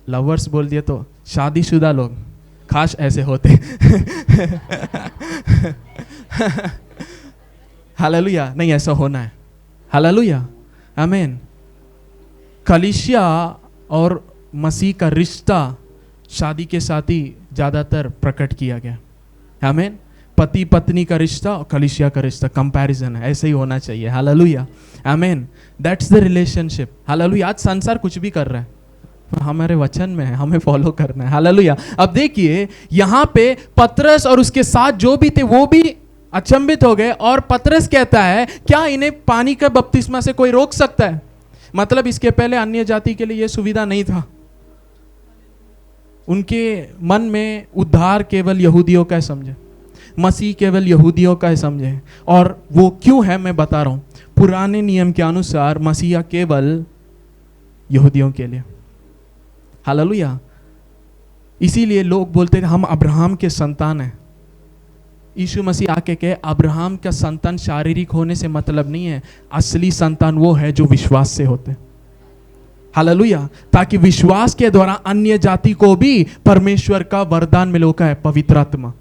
लवर्स बोल दिया तो शादीशुदा लोग खास ऐसे होते। हालेलुया। नहीं, ऐसा होना है। हालेलुया। आमीन। कलीसिया और मसीह का रिश्ता शादी के साथ ही ज्यादातर प्रकट किया गया। आमीन। पति पत्नी का रिश्ता और कलीसिया का रिश्ता कंपैरिजन है, ऐसे ही होना चाहिए। हालेलुया। आमीन। That's the relationship. हालेलुया। आज संसार कुछ भी कर रहा है, हमारे वचन में है, हमें फॉलो करना है। हालेलुया। अब देखिए यहाँ पे पतरस और उसके साथ जो भी थे वो भी अचंभित हो गए, और पतरस कहता है क्या इन्हें पानी का बपतिस्मा से कोई रोक सकता है? मतलब इसके पहले अन्य जाति के लिए यह सुविधा नहीं था। उनके मन में उद्धार केवल यहूदियों का समझे, मसीह केवल यहूदियों का समझे, और वो क्यों है मैं बता रहा हूं। पुराने नियम के अनुसार मसीहा केवल यहूदियों के लिए। हालेलुया। इसीलिए लोग बोलते थे हम अब्राहम के संतान हैं। यीशु मसीह आके कहे अब्राहम का संतान शारीरिक होने से मतलब नहीं है, असली संतान वो है जो विश्वास से होते। हालेलुया। ताकि विश्वास के द्वारा अन्य जाति को भी परमेश्वर का वरदान मिले, का है पवित्र आत्मा।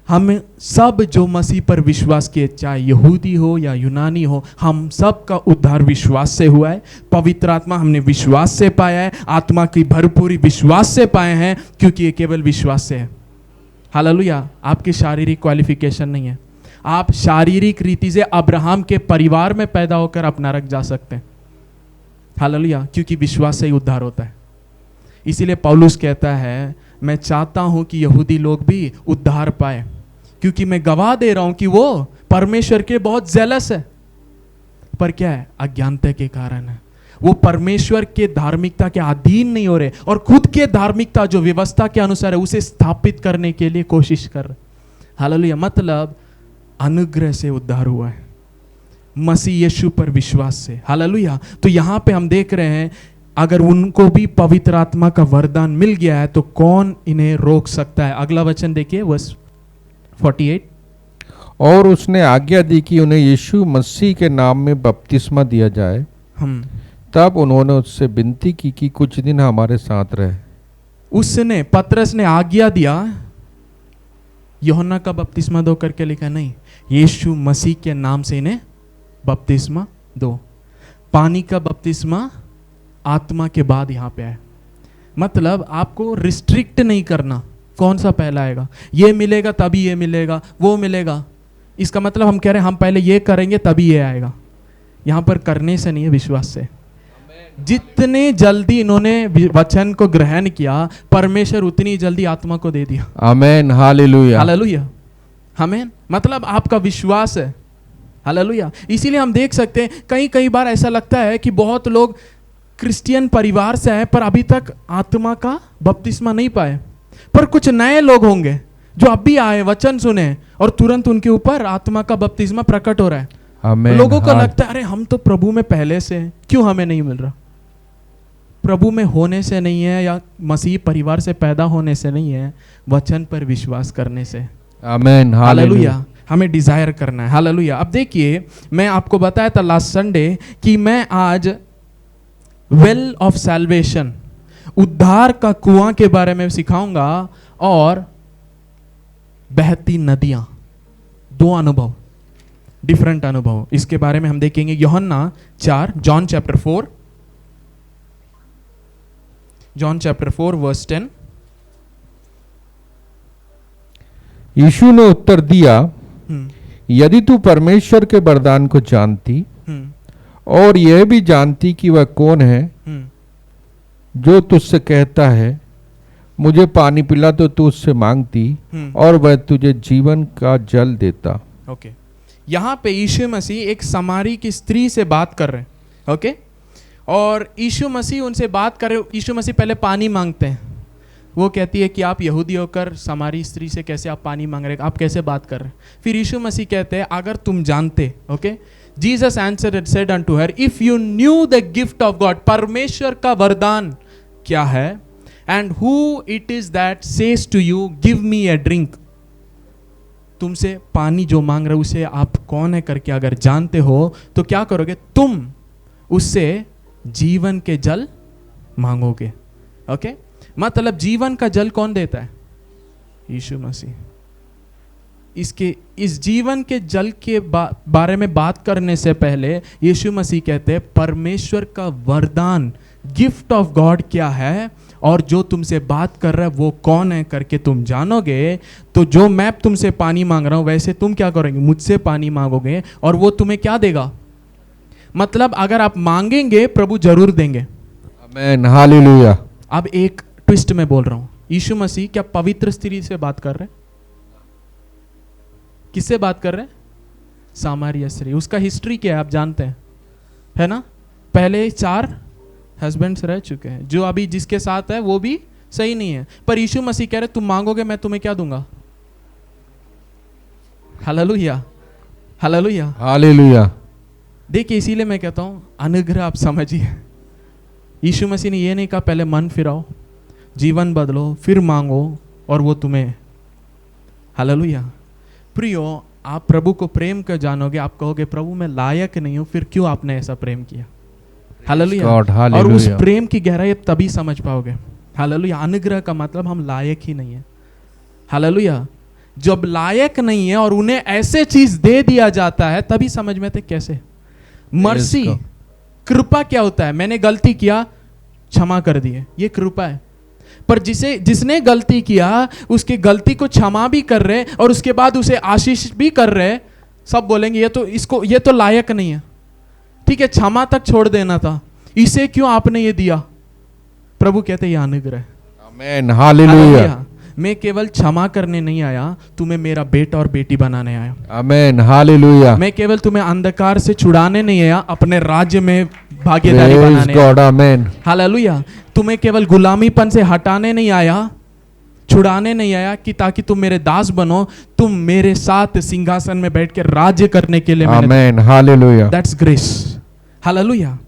हम सब जो मसीह पर विश्वास किए, चाहे यहूदी हो या यूनानी हो, हम सब का उद्धार विश्वास से हुआ है। पवित्र आत्मा हमने विश्वास से पाया है, आत्मा की भरपूरी विश्वास से पाए हैं, क्योंकि ये केवल विश्वास से है। हालेलुया। आपकी शारीरिक क्वालिफिकेशन नहीं है। आप शारीरिक रीति से अब्राहम के परिवार में पैदा होकर आप नरक जा सकते हैं। हालेलुया। क्योंकि विश्वास से ही उद्धार होता है। इसीलिए पौलुस कहता है मैं चाहता हूं कि यहूदी लोग भी उद्धार पाए, क्योंकि मैं गवाह दे रहा हूं कि वो परमेश्वर के बहुत जेलस है, पर क्या है, अज्ञानता के कारण है। वो परमेश्वर के धार्मिकता के अधीन नहीं हो रहे, और खुद के धार्मिकता जो व्यवस्था के अनुसार है उसे स्थापित करने के लिए कोशिश कर रहे। हालेलुया। मतलब अनुग्रह से उद्धार हुआ है, मसीह यीशु पर विश्वास से। हालेलुया। तो यहां पे हम देख रहे हैं अगर उनको भी पवित्र आत्मा का वरदान मिल गया है तो कौन इन्हें रोक सकता है? अगला वचन देखिए, वर्स 48। और उसने आज्ञा दी कि उन्हें यीशु मसीह के नाम में बपतिस्मा दिया जाए। तब उन्होंने उससे विनती की कि कुछ दिन हमारे साथ रहे। उसने, पतरस ने आज्ञा दिया, यूहन्ना का बपतिस्मा दो करके लिखा नहीं, यीशु मसीह के नाम से इन्हें बपतिस्मा दो। पानी का बपतिस्मा आत्मा के बाद यहां पे है। मतलब आपको रिस्ट्रिक्ट नहीं करना, कौन सा पहला आएगा, ये मिलेगा तभी ये मिलेगा, वो मिलेगा। इसका मतलब हम कह रहे हैं हम पहले ये करेंगे तभी ये आएगा। यहां पर करने से नहीं है, विश्वास से। जितने जल्दी इन्होंने वचन को ग्रहण किया, परमेश्वर उतनी जल्दी आत्मा को दे दिया। आमेन। हालेलुया। हालेलुया। आमेन। मतलब आपका विश्वास है। हालेलुया। इसीलिए हम देख सकते हैं कई बार ऐसा लगता है कि बहुत लोग क्रिश्चियन परिवार से हैं पर अभी तक आत्मा का बपतिस्मा नहीं पाए, पर कुछ नए लोग होंगे जो अभी आए, वचन सुने और तुरंत उनके ऊपर आत्मा का बपतिस्मा प्रकट हो रहा है। आमेन। लोगों को लगता है अरे हम तो प्रभु में पहले से हैं, क्यों हमें नहीं मिल रहा? प्रभु में होने से नहीं है, या मसीह परिवार से पैदा होने से नहीं है, वचन पर विश्वास करने से। आमेन। हालेलुया। हमें डिजायर करना है। हालेलुया। अब देखिए, मैं आपको बताया था लास्ट संडे कि मैं आज वेल ऑफ सैल्वेशन, उद्धार का कुआं के बारे में सिखाऊंगा, और बहती नदियां, दो अनुभव, डिफरेंट अनुभव, इसके बारे में हम देखेंगे। यूहन्ना 4, जॉन चैप्टर 4 वर्स 10। यीशु ने उत्तर दिया, यदि तू परमेश्वर के वरदान को जानती और यह भी जानती कि वह कौन है जो तुझसे कहता है मुझे पानी पिला, तो तू उससे मांगती और वह तुझे जीवन का जल देता। ओके। यहां पे यीशु मसीह एक समारी की स्त्री से बात कर रहे हैं। ओके। और यीशु मसीह उनसे बात करे। यीशु मसीह पहले पानी मांगते हैं। वो कहती है कि आप यहूदी होकर सामारी स्त्री से कैसे आप पानी मांग रहे, आप कैसे बात कर रहे। फिर यीशु मसीह कहते हैं अगर तुम जानते, okay, Jesus answered and said unto her, if you knew the gift of God, परमेश्वर का वरदान क्या है, and who it is that says to you give me a drink, तुमसे पानी जो मांग रहे उसे आप कौन है करके अगर जानते हो तो क्या करोगे, तुम उससे जीवन के जल मांगोगे। ओके, मतलब जीवन का जल कौन देता है? यीशु मसीह। इस जीवन के जल के बारे में बात करने से पहले यीशु मसीह कहते हैं परमेश्वर का वरदान, गिफ्ट ऑफ गॉड क्या है और जो तुमसे बात कर रहा है वो कौन है करके तुम जानोगे, तो जो मैं तुमसे पानी मांग रहा हूं वैसे तुम क्या करोगे, मुझसे पानी मांगोगे और वो तुम्हें क्या देगा। मतलब अगर आप मांगेंगे प्रभु जरूर देंगे। आमीन, हालेलुया। अब एक ट्विस्ट में बोल रहा हूं, यीशु मसीह क्या पवित्र स्त्री से बात कर रहे हैं? किससे बात कर रहे हैं? सामारिया स्त्री। उसका हिस्ट्री क्या है आप जानते हैं, है ना? पहले 4 हस्बैंड्स रह चुके हैं, जो अभी जिसके साथ है वो भी सही नहीं है, पर यीशु मसीह कह रहे तुम मांगोगे मैं तुम्हें क्या दूंगा। Hallelujah, hallelujah, hallelujah. देखिए इसीलिए मैं कहता हूं अनुग्रह आप समझिए। यीशु मसीह ने ये नहीं कहा पहले मन फिराओ, जीवन बदलो, फिर मांगो और वो तुम्हें। हालेलुया। प्रियो, आप प्रभु को प्रेम कर जानोगे, आप कहोगे प्रभु मैं लायक नहीं हूं, फिर क्यों आपने ऐसा प्रेम किया। हालेलुया। और उस प्रेम की गहराई तभी समझ पाओगे। हालेलुया। अनुग्रह का मतलब हम लायक ही नहीं है। हालेलुया। जब लायक नहीं है और उन्हें ऐसे चीज दे दिया जाता है तभी समझ में आते कैसे। मर्सी, कृपा क्या होता है? मैंने गलती किया, क्षमा कर दिए, ये कृपा है। पर जिसने गलती किया उसकी गलती को क्षमा भी कर रहे और उसके बाद उसे आशीष भी कर रहे, सब बोलेंगे ये तो लायक नहीं है। ठीक है, क्षमा तक छोड़ देना था, इसे क्यों आपने ये दिया? प्रभु कहते ये अनुग्रह। आमीन, हालेलुया। मैं केवल क्षमा करने नहीं आया, तुम्हें मेरा बेटा और बेटी बनाने आया। आमीन, हालेलुया। मैं केवल तुम्हें अंधकार से छुड़ाने नहीं आया, अपने राज्य में भागीदारी बनाने आया। आमीन, हालेलुया। तुम्हें केवल गुलामीपन से हटाने नहीं आया, छुड़ाने नहीं आया कि ताकि तुम मेरे दास बनो, तुम मेरे साथ सिंहासन में बैठ के राज्य करने के लिए। Amen, hallelujah. That's grace. Hallelujah.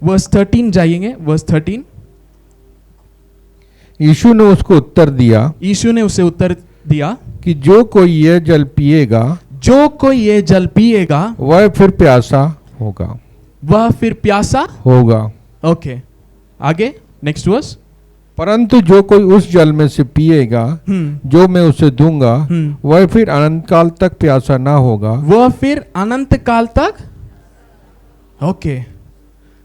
Verse 13 जाइएंगे, वर्स 13। यीशु ने उसको उत्तर दिया, यीशु ने उसे उत्तर दिया कि जो कोई ये जल पिएगा, जो कोई ये जल पिएगा वह फिर प्यासा होगा, वह फिर प्यासा होगा। ओके, आगे नेक्स्ट वर्स। परंतु जो कोई उस जल में से पिएगा जो मैं उसे दूंगा, वह फिर अनंत काल तक प्यासा ना होगा, वह फिर अनंत काल तक। ओके,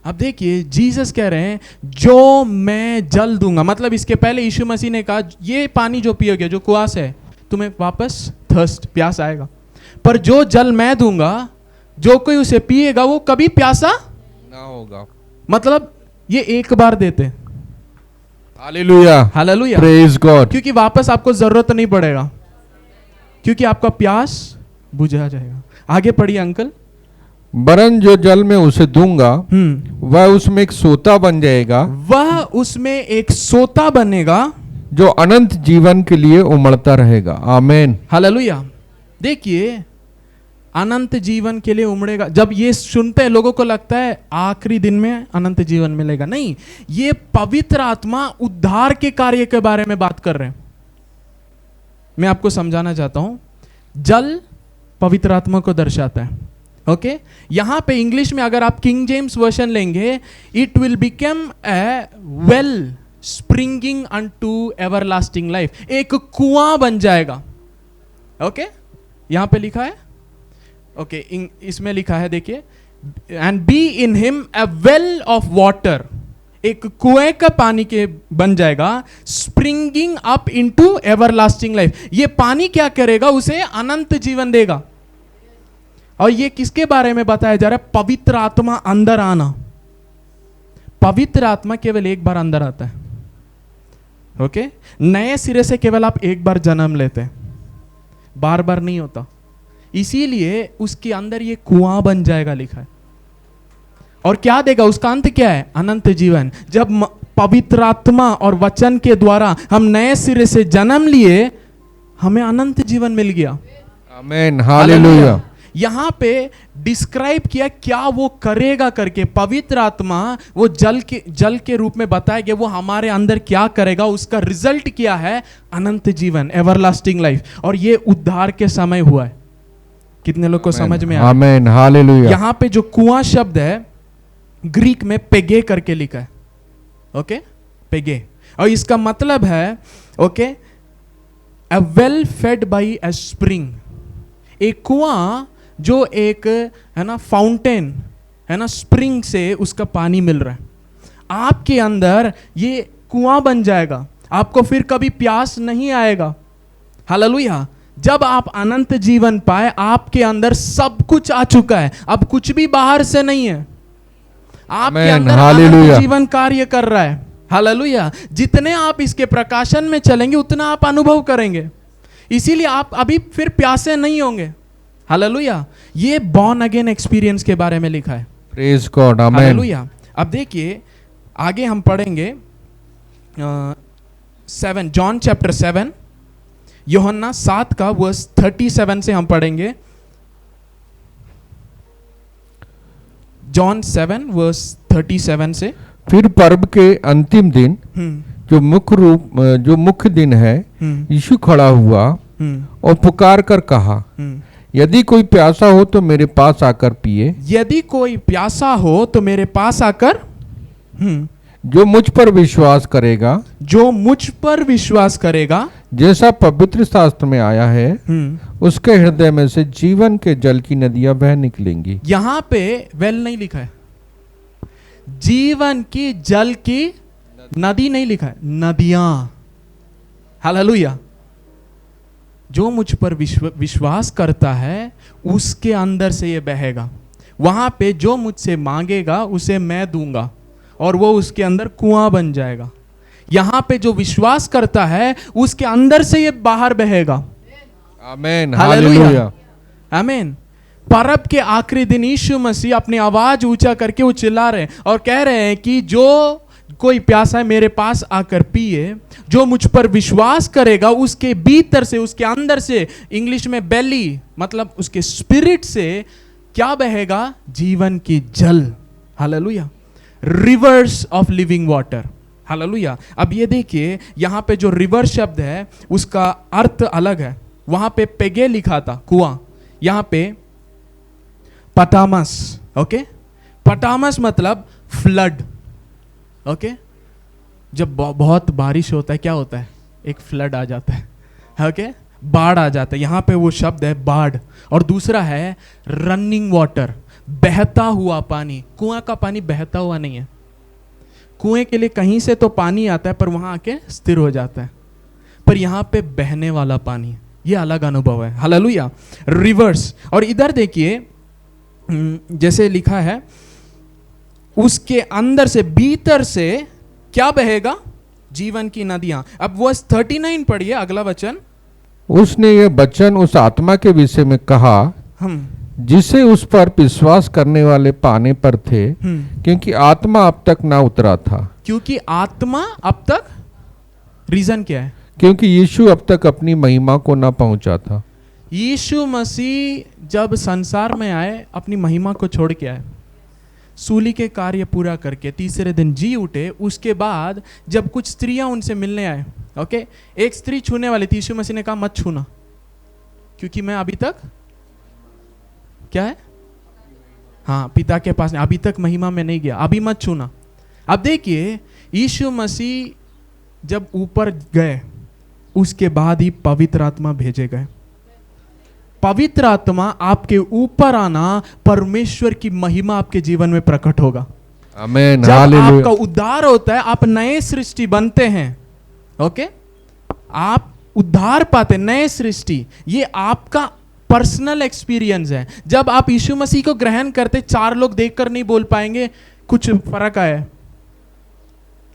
अब देखिए जीसस कह रहे हैं जो मैं जल दूंगा, मतलब इसके पहले यीशु मसीह ने कहा ये पानी जो पियोगे, जो कुआं से, तुम्हें वापस थर्स्ट, प्यास आएगा, पर जो जल मैं दूंगा जो कोई उसे पिएगा वो कभी प्यासा ना होगा। मतलब ये एक बार देते। Hallelujah, hallelujah, praise God. क्योंकि वापस आपको जरूरत नहीं पड़ेगा, क्योंकि आपका प्यास बुझा जाएगा। आगे पढ़िए अंकल। वरन जो जल में उसे दूंगा वह उसमें एक सोता बन जाएगा, वह उसमें एक सोता बनेगा जो अनंत जीवन के लिए उमड़ता रहेगा। आमीन, हालेलुया। देखिए अनंत जीवन के लिए उमड़ेगा। जब ये सुनते हैं लोगों को लगता है आखिरी दिन में अनंत जीवन मिलेगा, नहीं, ये पवित्र आत्मा उद्धार के कार्य के बारे में बात कर रहे हैं। मैं आपको समझाना चाहता हूं, जल पवित्र आत्मा को दर्शाता है। ओके, यहां पे इंग्लिश में अगर आप किंग जेम्स वर्जन लेंगे, it will become a well springing unto everlasting life, एक कुआं बन जाएगा। ओके, यहां पे लिखा है, ओके, इसमें लिखा है देखिए, and be in him a well of water, एक कुएं का पानी के बन जाएगा, springing up into everlasting life. ये पानी क्या करेगा? उसे अनंत जीवन देगा। और ये किसके बारे में बताया जा रहा है? पवित्र आत्मा अंदर आना। पवित्र आत्मा केवल एक बार अंदर आता है। ओके, नए सिरे से केवल आप एक बार जन्म लेते हैं, बार बार नहीं होता। इसीलिए उसके अंदर ये कुआं बन जाएगा लिखा है। और क्या देगा? उसका अंत क्या है? अनंत जीवन। जब पवित्र आत्मा और वचन के द्वारा हम नए सिरे से जन्म लिए, हमें अनंत जीवन मिल गया। आमीन, हालेलुया। यहां पे डिस्क्राइब किया क्या वो करेगा करके। पवित्र आत्मा वो जल के रूप में बताया गया, वो हमारे अंदर क्या करेगा, उसका रिजल्ट क्या है? अनंत जीवन, एवरलास्टिंग लाइफ। और ये उद्धार के समय हुआ है। कितने लोग को समझ में आया? आमीन, हालेलुया। यहां पे जो कुआं शब्द है ग्रीक में पेगे करके लिखा है। Okay, Paige. और इसका मतलब है okay, a well fade by a spring. एक कुआं जो एक है ना फाउंटेन है ना, स्प्रिंग से उसका पानी मिल रहा है। आपके अंदर ये कुआं बन जाएगा, आपको फिर कभी प्यास नहीं आएगा। हालेलुया। जब आप अनंत जीवन पाए, आपके अंदर सब कुछ आ चुका है, अब कुछ भी बाहर से नहीं है। आपके अंदर अनंत जीवन कार्य कर रहा है। हालेलुया। जितने आप इसके प्रकाशन में चलेंगे उतना आप अनुभव करेंगे, इसीलिए आप अभी फिर प्यासे नहीं होंगे। हालेलुया। ये बॉर्न अगेन एक्सपीरियंस के बारे में लिखा है। प्रेज गॉड, आमीन। हालेलुया। अब देखिए आगे हम पढ़ेंगे 7 जॉन चैप्टर 7, यूहन्ना 7 का वर्स 37 से हम पढ़ेंगे। जॉन 7 वर्स 37 से। फिर पर्व के अंतिम दिन जो मुख्य दिन है, यीशु खड़ा हुआ और पुकार कर कहा, यदि कोई प्यासा हो तो मेरे पास आकर पिए। यदि कोई प्यासा हो तो मेरे पास आकर, जो मुझ पर विश्वास करेगा, जो मुझ पर विश्वास करेगा, जैसा पवित्र शास्त्र में आया है, उसके हृदय में से जीवन के जल की नदियां बह निकलेंगी। यहां पे वेल नहीं लिखा है, जीवन की जल की नदी नहीं लिखा है, नदियां। हालेलुया। जो मुझ पर विश्वास करता है उसके अंदर से ये बहेगा। वहां पे जो मुझसे मांगेगा उसे मैं दूंगा और वो उसके अंदर कुआं बन जाएगा। यहां पे जो विश्वास करता है उसके अंदर से ये बाहर बहेगा। आमीन, हालेलुया, आमीन। परब के आखिरी दिन यीशु मसीह अपनी आवाज ऊंचा करके वो चिल्ला रहे हैं और कह रहे हैं कि जो कोई प्यासा है मेरे पास आकर पिए, जो मुझ पर विश्वास करेगा उसके भीतर से, उसके अंदर से, इंग्लिश में बेली मतलब उसके स्पिरिट से क्या बहेगा? जीवन की जल। Hallelujah. Reverse of living water. Hallelujah. अब ये देखिए यहां पे जो रिवर शब्द है उसका अर्थ अलग है। वहां पे पेगे लिखा था कुआं, यहां पे पटामस। ओके, पटामस मतलब फ्लड। ओके, जब बहुत बारिश होता है क्या होता है? एक फ्लड आ जाता है। ओके, बाढ़ आ जाता है। यहां पे वो शब्द है बाढ़। और दूसरा है रनिंग वाटर, बहता हुआ पानी। कुआं का पानी बहता हुआ नहीं है। कुएं के लिए कहीं से तो पानी आता है पर वहां आके स्थिर हो जाता है, पर यहां पे बहने वाला पानी, ये अलग अनुभव है। हालेलुया। रिवर्स। और इधर देखिए जैसे लिखा है, उसके अंदर से, भीतर से क्या बहेगा? जीवन की नदियां। अब वर्स 39 पढ़िए, अगला वचन। उसने ये वचन उस आत्मा के विषय में कहा जिसे उस पर विश्वास करने वाले पाने पर थे, क्योंकि आत्मा अब तक ना उतरा था। क्योंकि आत्मा अब तक, रीजन क्या है? क्योंकि यीशु अब तक अपनी महिमा को ना पहुंचा था। यीशु मसीह जब संसार में आए अपनी महिमा को छोड़ के आए, सूली के कार्य पूरा करके तीसरे दिन जी उठे। उसके बाद जब कुछ स्त्रियां उनसे मिलने आए, ओके, एक स्त्री छूने वाली थी, यीशु मसीह ने कहा मत छूना क्योंकि मैं अभी तक क्या है, हाँ, पिता के पास अभी तक महिमा में नहीं गया, अभी मत छूना। अब देखिए यीशु मसीह जब ऊपर गए उसके बाद ही पवित्र आत्मा भेजे गए। पवित्र आत्मा आपके ऊपर आना, परमेश्वर की महिमा आपके जीवन में प्रकट होगा। आमीन, जब हालेलुया। आपका उद्धार होता है, आप नए सृष्टि बनते हैं। ओके, आप उद्धार पाते, नए सृष्टि, ये आपका पर्सनल एक्सपीरियंस है। जब आप यीशु मसीह को ग्रहण करते, 4 लोग देखकर नहीं बोल पाएंगे कुछ फर्क आया।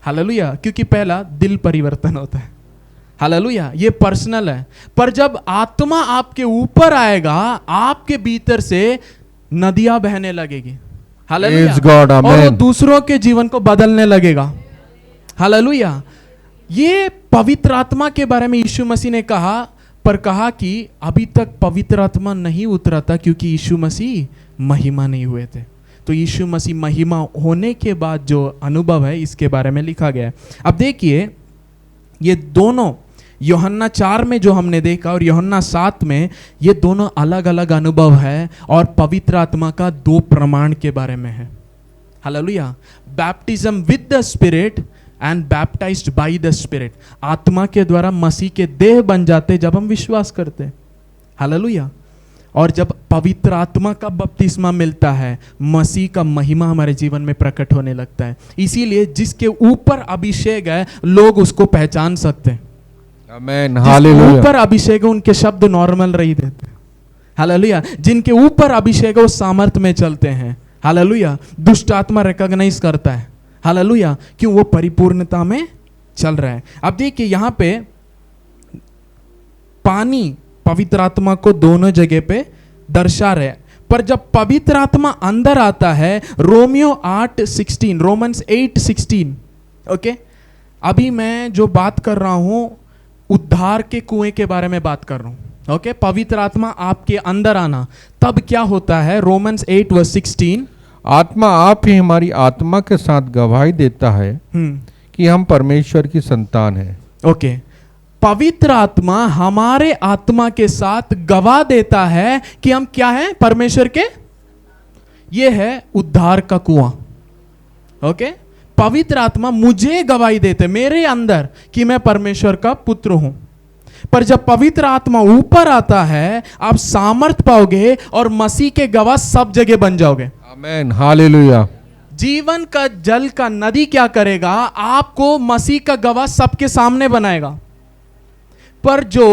हालेलुया। क्योंकि पहला दिल परिवर्तन होता है। हालेलुया। ये पर्सनल है। पर जब आत्मा आपके ऊपर आएगा, आपके भीतर से नदियां बहने लगेगी। हालेलुया। Praise God, और वो amen. दूसरों के जीवन को बदलने लगेगा। हालेलुया। ये पवित्र आत्मा के बारे में यीशु मसीह ने कहा, पर कहा कि अभी तक पवित्र आत्मा नहीं उतरा था क्योंकि यीशु मसीह महिमा नहीं हुए थे। तो यीशु मसीह महिमा होने के बाद जो अनुभव है इसके बारे में लिखा गया है। अब देखिए, ये दोनों यूहन्ना 4 में जो हमने देखा और यूहन्ना 7 में, ये दोनों अलग अलग अनुभव है और पवित्र आत्मा का दो प्रमाण के बारे में है। Hallelujah. Baptism with the spirit and baptised by the spirit. आत्मा के द्वारा मसीह के देह बन जाते जब हम विश्वास करते हैं। हालेलुया। और जब पवित्र आत्मा का बपतिस्मा मिलता है, मसीह का महिमा हमारे जीवन में प्रकट होने लगता है। इसीलिए जिसके ऊपर अभिषेक है लोग उसको पहचान सकते हैं। आमेन, जिसके हालेलुया। ऊपर अभिषेक है उनके शब्द नॉर्मल रही देते हैं। हालेलुया। जिनके ऊपर अभिषेक है वो सामर्थ में चलते हैं। हालेलुया। दुष्ट आत्मा रिकॉग्नाइज करता है। हालेलुया। क्यों? वो परिपूर्णता में चल रहा है। अब देखिए यहां पे पानी पवित्र आत्मा को दोनों जगह पे दर्शा रहे, पर जब पवित्र आत्मा अंदर आता है, रोमियो 8:16, रोमन्स 8:16, ओके। अभी मैं जो बात कर रहा हूं उद्धार के कुएं के बारे में बात कर रहा हूं, ओके। पवित्र आत्मा आपके अंदर आना, तब क्या होता है? रोमन्स 8:16, आत्मा आप ही हमारी आत्मा के साथ गवाही देता है कि हम परमेश्वर की संतान हैं। ओके। पवित्र आत्मा हमारे आत्मा के साथ गवाह देता है कि हम क्या हैं? परमेश्वर के। ये है उद्धार का कुआं, ओके। पवित्र आत्मा मुझे गवाही देते मेरे अंदर कि मैं परमेश्वर का पुत्र हूं। पर जब पवित्र आत्मा ऊपर आता है, आप सामर्थ पाओगे और मसीह के गवाह सब जगह बन जाओगे। आमेन, हालेलुया। जीवन का जल का नदी क्या करेगा? आपको मसीह का गवाह सबके सामने बनाएगा। पर जो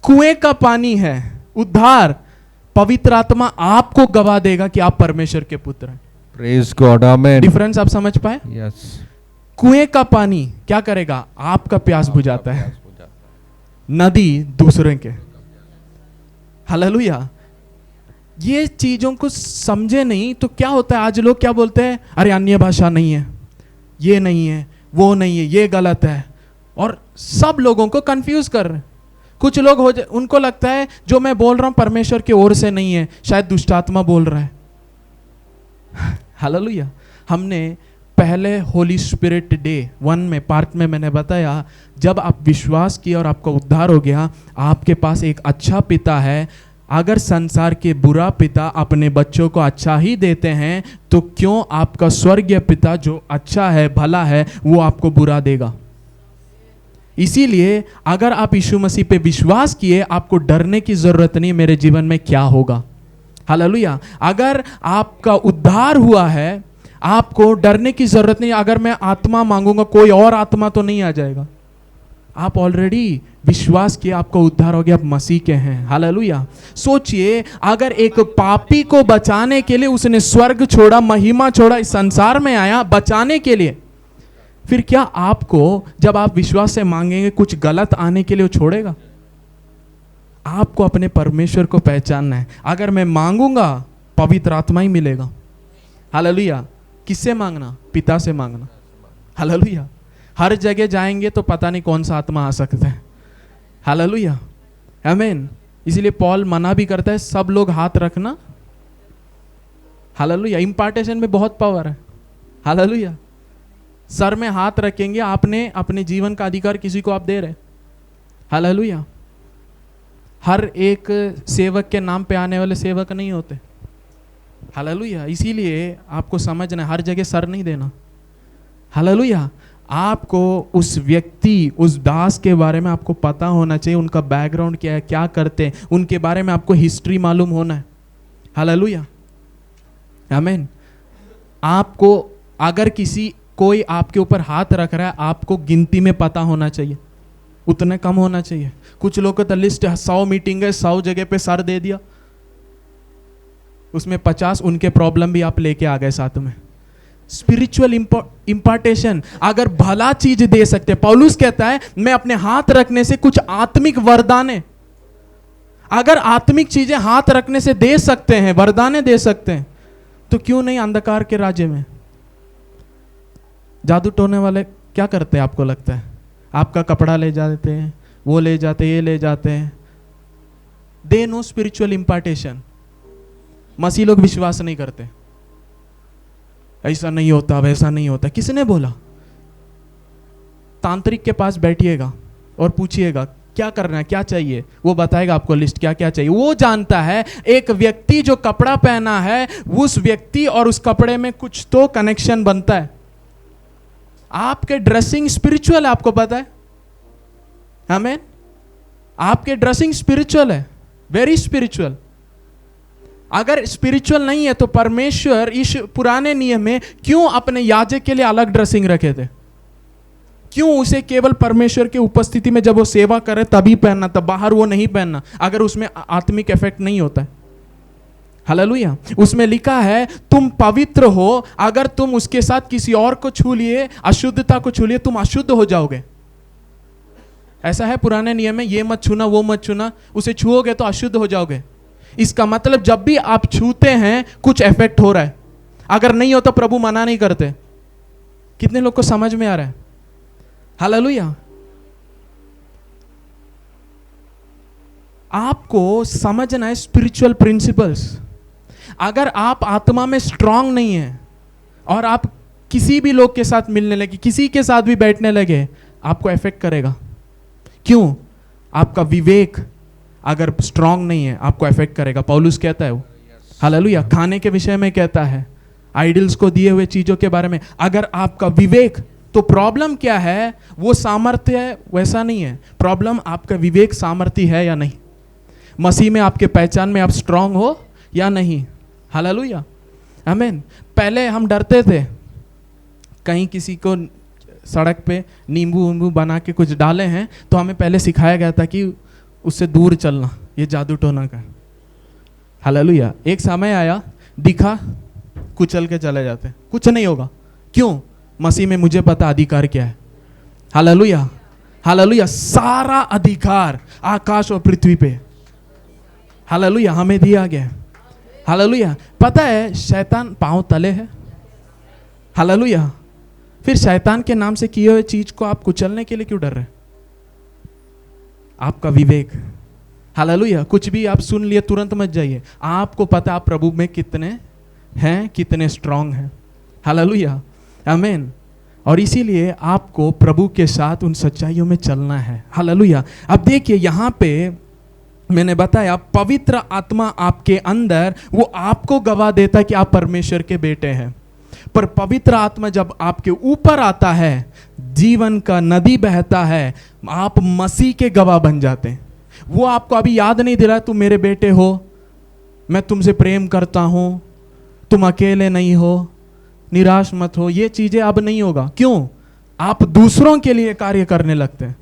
कुएं का पानी है, उद्धार, पवित्र आत्मा आपको गवाह देगा कि आप परमेश्वर के पुत्र हैं। प्रेज गॉड, आमेन। डिफरेंस आप समझ पाए? यस। कुएं का पानी क्या करेगा? आपका प्यास बुझाता है, नदी दूसरे के। हालेलुया। ये चीजों को समझे नहीं तो क्या होता है? आज लोग क्या बोलते हैं? अरे अन्य भाषा नहीं है, ये नहीं है, वो नहीं है, ये गलत है, और सब लोगों को कंफ्यूज कर रहे हैं। कुछ लोग उनको लगता है जो मैं बोल रहा हूं परमेश्वर की ओर से नहीं है, शायद दुष्टात्मा बोल रहा है। हालेलुया। हमने पहले होली स्पिरिट डे 1 में पार्क में मैंने बताया, जब आप विश्वास किया और आपका उद्धार हो गया, आपके पास एक अच्छा पिता है। अगर संसार के बुरा पिता अपने बच्चों को अच्छा ही देते हैं, तो क्यों आपका स्वर्गीय पिता जो अच्छा है, भला है, वो आपको बुरा देगा? इसीलिए अगर आप यीशु मसीह पे विश्वास किए, आपको डरने की जरूरत नहीं मेरे जीवन में क्या होगा। हालेलुया। अगर आपका उद्धार हुआ है, आपको डरने की जरूरत नहीं। अगर मैं आत्मा मांगूंगा, कोई और आत्मा तो नहीं आ जाएगा। आप ऑलरेडी विश्वास किए, आपका उद्धार हो गया, आप मसीह के हैं। हालेलुया। सोचिए, अगर एक पापी को बचाने के लिए उसने स्वर्ग छोड़ा, महिमा छोड़ा, इस संसार में आया बचाने के लिए, फिर क्या आपको जब आप विश्वास से मांगेंगे कुछ गलत आने के लिए वो छोड़ेगा? आपको अपने परमेश्वर को पहचानना है। अगर मैं मांगूंगा, पवित्र आत्मा ही मिलेगा। हालेलुया। किससे मांगना? पिता से मांगना। हालेलुया। हर जगह जाएंगे तो पता नहीं कौन सा आत्मा आ सकता है। हालेलुया, आमीन। इसलिए पॉल मना भी करता है सब लोग हाथ रखना। हालेलुया। इंपार्टेशन में बहुत पावर है। हालेलुया। सर में हाथ रखेंगे, आपने अपने जीवन का अधिकार किसी को आप दे रहे। हालेलुया। हर एक सेवक के नाम पे आने वाले सेवक नहीं होते। हालेलुया। इसीलिए आपको समझना है, हर जगह सर नहीं देना। हालेलुया। आपको उस व्यक्ति, उस दास के बारे में आपको पता होना चाहिए, उनका बैकग्राउंड क्या है, क्या करते हैं, उनके बारे में आपको हिस्ट्री मालूम होना है। हालेलुया, आमीन। आपको अगर कोई आपके ऊपर हाथ रख रहा है, आपको गिनती में पता होना चाहिए, उतना कम होना चाहिए। कुछ लोगों का लिस्ट 100 मीटिंग है, 100 जगह पे सर दे दिया, उसमें 50 उनके प्रॉब्लम भी आप लेके आ गए साथ में। स्पिरिचुअल इंपार्टेशन, अगर भला चीज दे सकते, पौलुस कहता है मैं अपने हाथ रखने से कुछ आत्मिक वरदाने, अगर आत्मिक चीजें हाथ रखने से दे सकते हैं, वरदाने दे सकते हैं, तो क्यों नहीं अंधकार के राज्य में? जादू टोने वाले क्या करते हैं आपको लगता है? आपका कपड़ा ले जाते हैं, वो ले जाते, ये ले जाते हैं। They know spiritual इम्पार्टेशन। मसीह लोग विश्वास नहीं करते, ऐसा नहीं होता, वैसा नहीं होता। किसने बोला? तांत्रिक के पास बैठिएगा और पूछिएगा क्या करना है, क्या चाहिए, वो बताएगा आपको लिस्ट क्या क्या चाहिए। वो जानता है एक व्यक्ति जो कपड़ा पहना है, उस व्यक्ति और उस कपड़े में कुछ तो कनेक्शन बनता है। आपके ड्रेसिंग स्पिरिचुअल है, आपको पता है? आमीन। आपके ड्रेसिंग स्पिरिचुअल है, वेरी स्पिरिचुअल। अगर स्पिरिचुअल नहीं है तो परमेश्वर इस पुराने नियम में क्यों अपने याजक के लिए अलग ड्रेसिंग रखे थे? क्यों उसे केवल परमेश्वर की उपस्थिति में जब वो सेवा करे तभी पहनना था, बाहर वो नहीं पहनना, अगर उसमें आत्मिक इफेक्ट नहीं होता है? हालेलुया। उसमें लिखा है तुम पवित्र हो, अगर तुम उसके साथ किसी और को छू लिए, अशुद्धता को छू लिए, तुम अशुद्ध हो जाओगे। ऐसा है पुराने नियम में, ये मत छूना, वो मत छूना, उसे छुओगे तो अशुद्ध हो जाओगे। इसका मतलब जब भी आप छूते हैं कुछ इफेक्ट हो रहा है, अगर नहीं हो तो प्रभु मना नहीं करते। कितने लोग को समझ में आ रहा है? हालेलुया। आपको समझना है स्पिरिचुअल प्रिंसिपल्स। अगर आप आत्मा में स्ट्रांग नहीं है और आप किसी भी लोग के साथ मिलने लगे, किसी के साथ भी बैठने लगे, आपको इफेक्ट करेगा। क्यों? आपका विवेक अगर स्ट्रांग नहीं है आपको इफेक्ट करेगा। पौलुस कहता है वो, हालेलुया, खाने के विषय में कहता है, आइडल्स को दिए हुए चीजों के बारे में। अगर आपका विवेक, तो प्रॉब्लम क्या है? वो सामर्थ्य है वैसा नहीं है, प्रॉब्लम आपका विवेक सामर्थ्य है या नहीं। मसीह में आपके पहचान में आप स्ट्रांग हो या नहीं। हालेलुया, आमीन। पहले हम डरते थे, कहीं किसी को सड़क पे नींबू वींबू बना के कुछ डाले हैं तो हमें पहले सिखाया गया था कि उससे दूर चलना, ये जादू टोना का। हालेलुया। एक समय आया, दिखा, कुचल के चले जाते, कुछ नहीं होगा। क्यों? मसीह में मुझे पता अधिकार क्या है। Hallelujah, hallelujah. सारा अधिकार आकाश और पृथ्वी पे, हालेलुया, हमें दिया गया। हालेलुया। पता है शैतान पांव तले है। हालेलुया। फिर शैतान के नाम से किए हुए चीज को आप कुचलने के लिए क्यों डर रहे? आपका विवेक। हालेलुया। कुछ भी आप सुन लिए तुरंत मत जाइए। आपको पता आप प्रभु में कितने हैं, कितने स्ट्रांग हैं। हालेलुया, आमीन। और इसीलिए आपको प्रभु के साथ उन सच्चाइयों में चलना है। हालेलुया। अब देखिए यहां पे मैंने बताया पवित्र आत्मा आपके अंदर, वो आपको गवाह देता है कि आप परमेश्वर के बेटे हैं। पर पवित्र आत्मा जब आपके ऊपर आता है, जीवन का नदी बहता है, आप मसीह के गवाह बन जाते हैं। वो आपको अभी याद नहीं दिला तुम मेरे बेटे हो, मैं तुमसे प्रेम करता हूं, तुम अकेले नहीं हो, निराश मत हो। ये चीजें अब नहीं होगा। क्यों? आप दूसरों के लिए कार्य करने लगते हैं।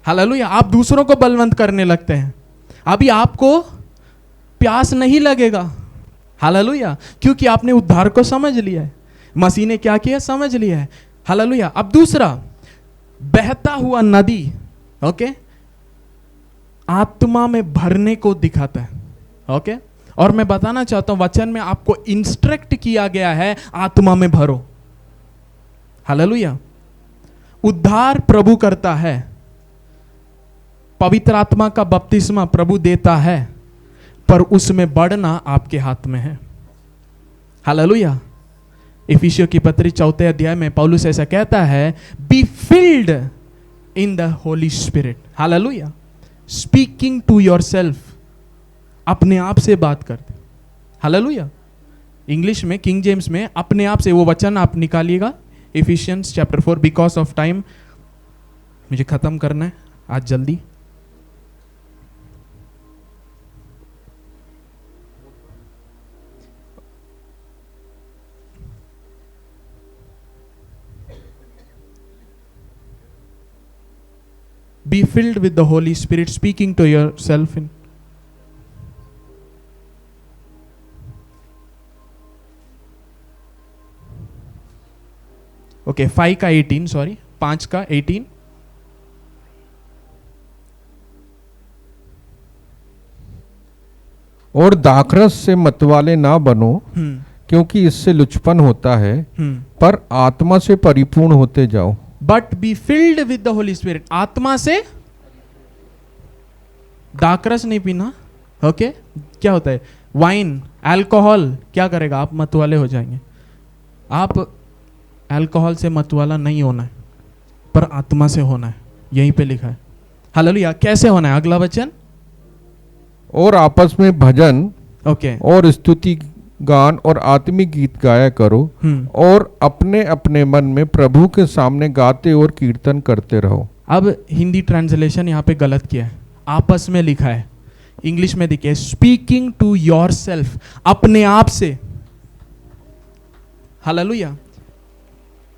हालेलुया। आप दूसरों को बलवंत करने लगते हैं। अभी आपको प्यास नहीं लगेगा। हालेलुया। क्योंकि आपने उद्धार को समझ लिया है, मसीह ने क्या किया समझ लिया है। हालेलुया। अब दूसरा, बहता हुआ नदी, ओके, आत्मा में भरने को दिखाता है। ओके। और मैं बताना चाहता हूं वचन में आपको इंस्ट्रक्ट किया गया है आत्मा में भरो। हालेलुया। उद्धार प्रभु करता है, पवित्र आत्मा का बपतिस्मा प्रभु देता है, पर उसमें बढ़ना आपके हाथ में है। हालेलुया। इफिसियों की पत्री 4 अध्याय में पौलुस ऐसा कहता है, be filled in the Holy Spirit. Hallelujah. Speaking to yourself, अपने आप से बात करते। हालेलुया। इंग्लिश में किंग जेम्स में अपने आप से, वो वचन आप निकालिएगा, Ephesians chapter 4। Because of time मुझे खत्म करना है आज जल्दी। Be filled with the Holy Spirit, speaking to yourself in. Okay, 5 का 18, सॉरी 5 का 18। और दाखरस से मतवाले ना बनो, क्योंकि इससे लुचपन होता है, पर आत्मा से परिपूर्ण होते जाओ। But B filled with the Holy spirit, आत्मा से, दाकरस नहीं पीना, ओके? क्या होता है? वाइन, अल्कोहल क्या करेगा? आप मतवाले हो जाएंगे। आप अल्कोहल से मतवाला नहीं होना है, पर आत्मा से होना है, यहीं पे लिखा है। हालेलुया। कैसे होना है? अगला वचन, और आपस में भजन ओके, और स्तुति गान और आत्मिक गीत गाया करो, और अपने अपने मन में प्रभु के सामने गाते और कीर्तन करते रहो। अब हिंदी ट्रांसलेशन यहाँ पे गलत किया है, आपस में लिखा है। इंग्लिश में देखिए, स्पीकिंग टू योर सेल्फ, अपने आप से। हालेलुया।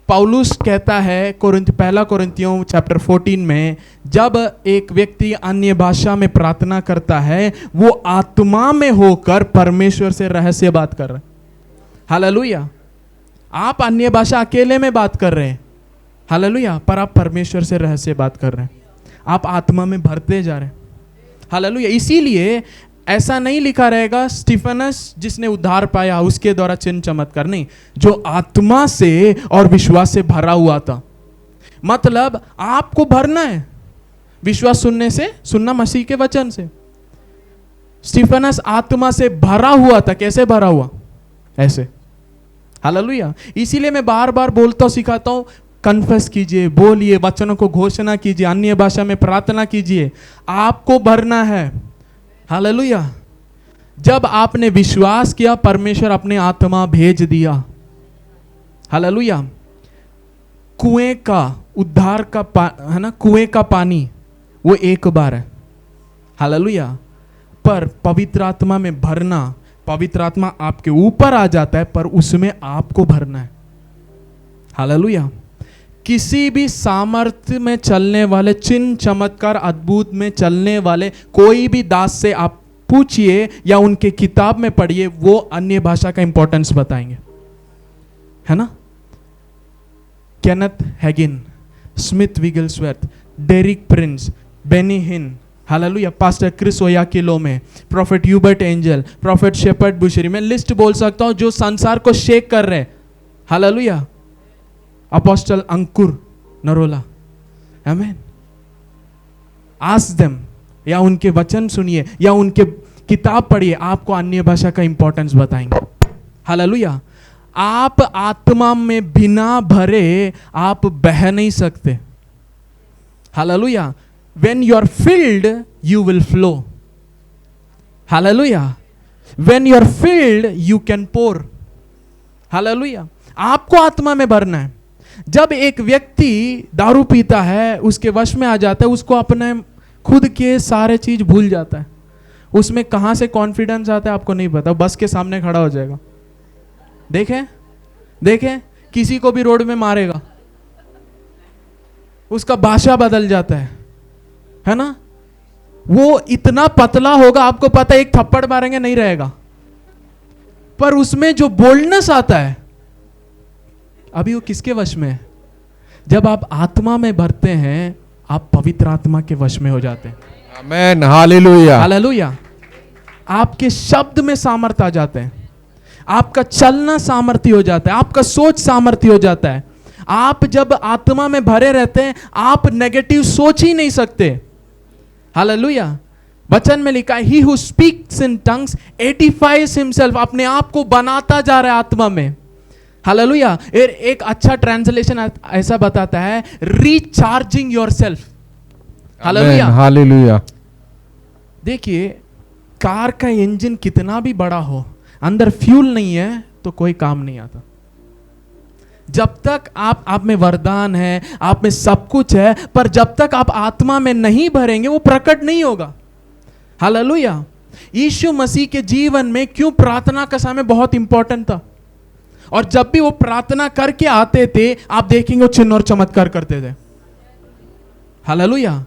पौलुस कहता है पहला कोरिन्थियों चैप्टर 14 में, जब एक व्यक्ति अन्य भाषा में प्रार्थना करता है, वो आत्मा में होकर परमेश्वर से रहस्य बात कर रहा है। हालेलुया। आप अन्य भाषा अकेले में बात कर रहे हैं, हालेलुया, पर आप परमेश्वर से रहस्य बात कर रहे हैं, आप आत्मा में भरते जा रहे हैं। हालेलुया। इसीलिए ऐसा नहीं लिखा रहेगा स्टीफनस जिसने उद्धार पाया उसके द्वारा चिन्ह चमत्कार, नहीं, जो आत्मा से और विश्वास से भरा हुआ था। मतलब आपको भरना है विश्वास सुनने से, सुनना मसीह के वचन से। स्टीफनस आत्मा से भरा हुआ था। कैसे भरा हुआ? ऐसे। हालेलुया। इसीलिए मैं बार बार बोलता हूं, सिखाता हूं, कन्फेस कीजिए, बोलिए, वचनों को घोषणा कीजिए, अन्य भाषा में प्रार्थना कीजिए, आपको भरना है। हालेलुया। जब आपने विश्वास किया, परमेश्वर अपने आत्मा भेज दिया। हालेलुया। कुएं का उद्धार का है ना, कुएं का पानी वो एक बार है। हालेलुया। पर पवित्र आत्मा में भरना, पवित्र आत्मा आपके ऊपर आ जाता है, पर उसमें आपको भरना है। हालेलुया। किसी भी सामर्थ्य में चलने वाले, चिन्ह चमत्कार अद्भुत में चलने वाले कोई भी दास से आप पूछिए या उनके किताब में पढ़िए, वो अन्य भाषा का इंपॉर्टेंस बताएंगे, है ना? Kenneth Hagin, Smith Wigglesworth, Derek Prince, Benny Hinn, hallelujah, pastor Chris Oyakhilome, prophet Hubert Angel, prophet Shepherd Bushiri, मैं लिस्ट बोल सकता हूं जो संसार को शेक कर रहे हैं। हालेलुया। अपोस्टल अंकुर नरोला, आमीन। आस्क देम, या उनके वचन सुनिए या उनके किताब पढ़िए, आपको अन्य भाषा का इंपॉर्टेंस बताएंगे। हालेलुया। आप आत्मा में बिना भरे आप बह नहीं सकते। Hallelujah. When you are filled, you will flow. Hallelujah. When you are filled, you can pour. Hallelujah. आपको आत्मा में भरना है। जब एक व्यक्ति दारू पीता है, उसके वश में आ जाता है, उसको अपने खुद के सारे चीज भूल जाता है। उसमें कहां से कॉन्फिडेंस आता है आपको नहीं पता, बस के सामने खड़ा हो जाएगा। देखें देखें, किसी को भी रोड में मारेगा, उसका भाषा बदल जाता है ना? वो इतना पतला होगा, आपको पता है एक थप्पड़ मारेंगे नहीं रहेगा, पर उसमें जो बोल्डनेस आता है, अभी वो किसके वश में है? जब आप आत्मा में भरते हैं, आप पवित्र आत्मा के वश में हो जाते हैं। आमेन, हालेलुया, हालेलुया। आपके शब्द में सामर्थ्य आ जाते हैं, आपका चलना सामर्थ्य हो जाता है, आपका सोच सामर्थ्य हो जाता है। आप जब आत्मा में भरे रहते हैं, आप नेगेटिव सोच ही नहीं सकते। हालेलुया। वचन में लिखा है, he who speaks in tongues एडिफाइज himself, अपने आप को बनाता जा रहा है आत्मा में। हालेलुया। एक अच्छा ट्रांसलेशन ऐसा बताता है, रिचार्जिंग योरसेल्फ। Hallelujah, hallelujah. देखिए, कार का इंजन कितना भी बड़ा हो, अंदर फ्यूल नहीं है तो कोई काम नहीं आता। जब तक आप में वरदान है, आप में सब कुछ है, पर जब तक आप आत्मा में नहीं भरेंगे, वो प्रकट नहीं होगा। हालेलुया। यीशु मसीह के जीवन में क्यों प्रार्थना का समय बहुत इंपॉर्टेंट था, और जब भी वो प्रार्थना करके आते थे, आप देखेंगे वो चिन्ह और चमत्कार करते थे। हालेलुया।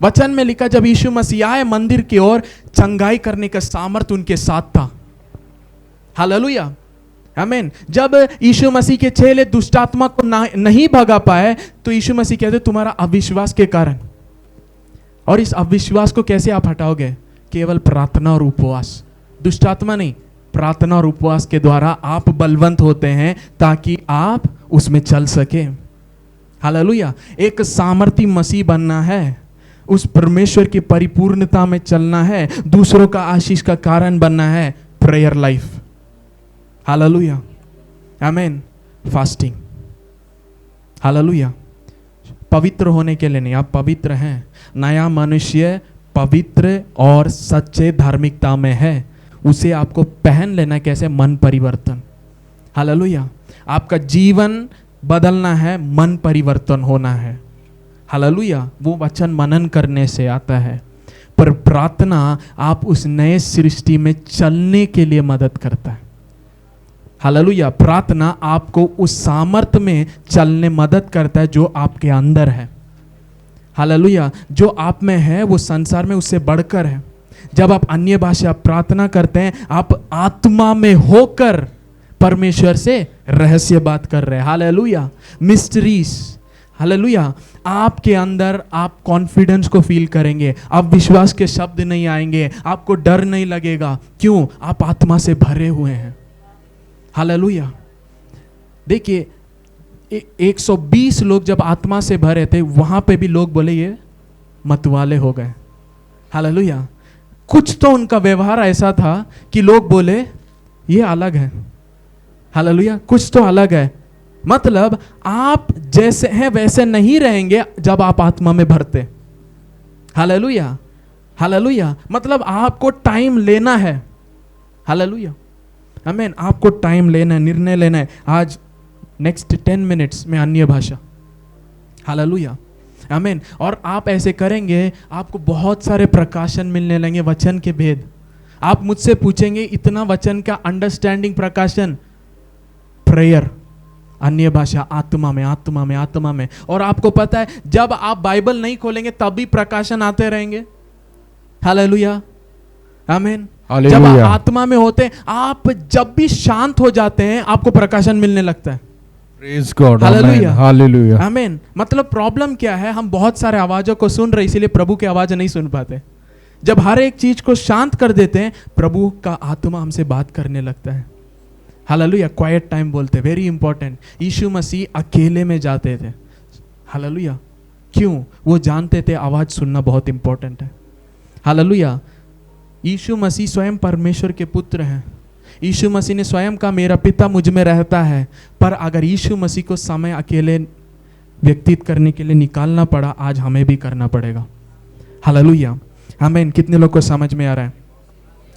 वचन में लिखा, जब यीशु मसीह आए मंदिर की ओर, चंगाई करने का सामर्थ उनके साथ था। हालेलुया, आमीन। जब यीशु मसीह के चेले दुष्ट आत्मा को नहीं भगा पाए, तो यीशु मसीह कहते, तुम्हारा अविश्वास के कारण। और इस अविश्वास को कैसे आप हटाओगे? केवल प्रार्थना और उपवास। दुष्ट आत्मा नहीं, प्रार्थना और उपवास के द्वारा आप बलवंत होते हैं ताकि आप उसमें चल सके। हालेलुया। एक सामर्थी मसीह बनना है, उस परमेश्वर की परिपूर्णता में चलना है, दूसरों का आशीष का कारण बनना है। प्रेयर लाइफ, हालेलुया, आमीन। Fasting, hallelujah. पवित्र होने के लिए नहीं, आप पवित्र हैं। नया मनुष्य पवित्र और सच्चे धार्मिकता में है, उसे आपको पहन लेना। कैसे? मन परिवर्तन, हालेलुया। आपका जीवन बदलना है, मन परिवर्तन होना है, हालेलुया। वो वचन मनन करने से आता है, पर प्रार्थना आप उस नए सृष्टि में चलने के लिए मदद करता है, हालेलुया। प्रार्थना आपको उस सामर्थ्य में चलने मदद करता है जो आपके अंदर है, हालेलुया। जो आप में है वो संसार में उससे बढ़कर है। जब आप अन्य भाषा प्रार्थना करते हैं, आप आत्मा में होकर परमेश्वर से रहस्य बात कर रहे हैं, हालेलुया। Mysteries, hallelujah. आपके अंदर आप कॉन्फिडेंस को फील करेंगे, आप विश्वास के शब्द नहीं आएंगे, आपको डर नहीं लगेगा। क्यों? आप आत्मा से भरे हुए हैं, हालेलुया। देखिए 120 लोग जब आत्मा से भरे थे, वहां पे भी लोग बोले ये मतवाले हो गए, हालेलुया। कुछ तो उनका व्यवहार ऐसा था कि लोग बोले ये अलग है, हालेलुया। कुछ तो अलग है, मतलब आप जैसे हैं वैसे नहीं रहेंगे जब आप आत्मा में भरते, हालेलुया, हालेलुया। मतलब आपको टाइम लेना है, हालेलुया, आमीन। आपको टाइम लेना है, निर्णय लेना है। आज नेक्स्ट 10 मिनट्स में अन्य भाषा, हालेलुया, आमीन। और आप ऐसे करेंगे, आपको बहुत सारे प्रकाशन मिलने लगेंगे, वचन के भेद। आप मुझसे पूछेंगे इतना वचन का अंडरस्टैंडिंग, प्रकाशन, प्रेयर, अन्य भाषा, आत्मा में, आत्मा में, आत्मा में। और आपको पता है जब आप बाइबल नहीं खोलेंगे तब भी प्रकाशन आते रहेंगे, हालेलुया, आमीन। जब आप आत्मा में होते हैं, आप जब भी शांत हो जाते हैं, आपको प्रकाशन मिलने लगता है, प्रेज गॉड, हालेलुया, हालेलुया, आमीन। मतलब प्रॉब्लम क्या है? हम बहुत सारे आवाजों को सुन रहे, इसीलिए प्रभु की आवाज नहीं सुन पाते। जब हर एक चीज को शांत कर देते हैं, प्रभु का आत्मा हमसे बात करने लगता है, हालेलुया। क्वाइट टाइम बोलते हैं, वेरी इंपॉर्टेंट। यीशु मसीह अकेले में जाते थे, हालेलुया। क्यों? वो जानते थे आवाज सुनना बहुत इंपॉर्टेंट है, हालेलुया। यीशु मसीह स्वयं परमेश्वर के पुत्र हैं। यीशु मसीह ने स्वयं कहा मेरा पिता मुझ में रहता है। पर अगर यीशु मसीह को समय अकेले व्यतीत करने के लिए निकालना पड़ा, आज हमें भी करना पड़ेगा, हालेलुया, आमीन। कितने लोग को समझ में आ रहा है?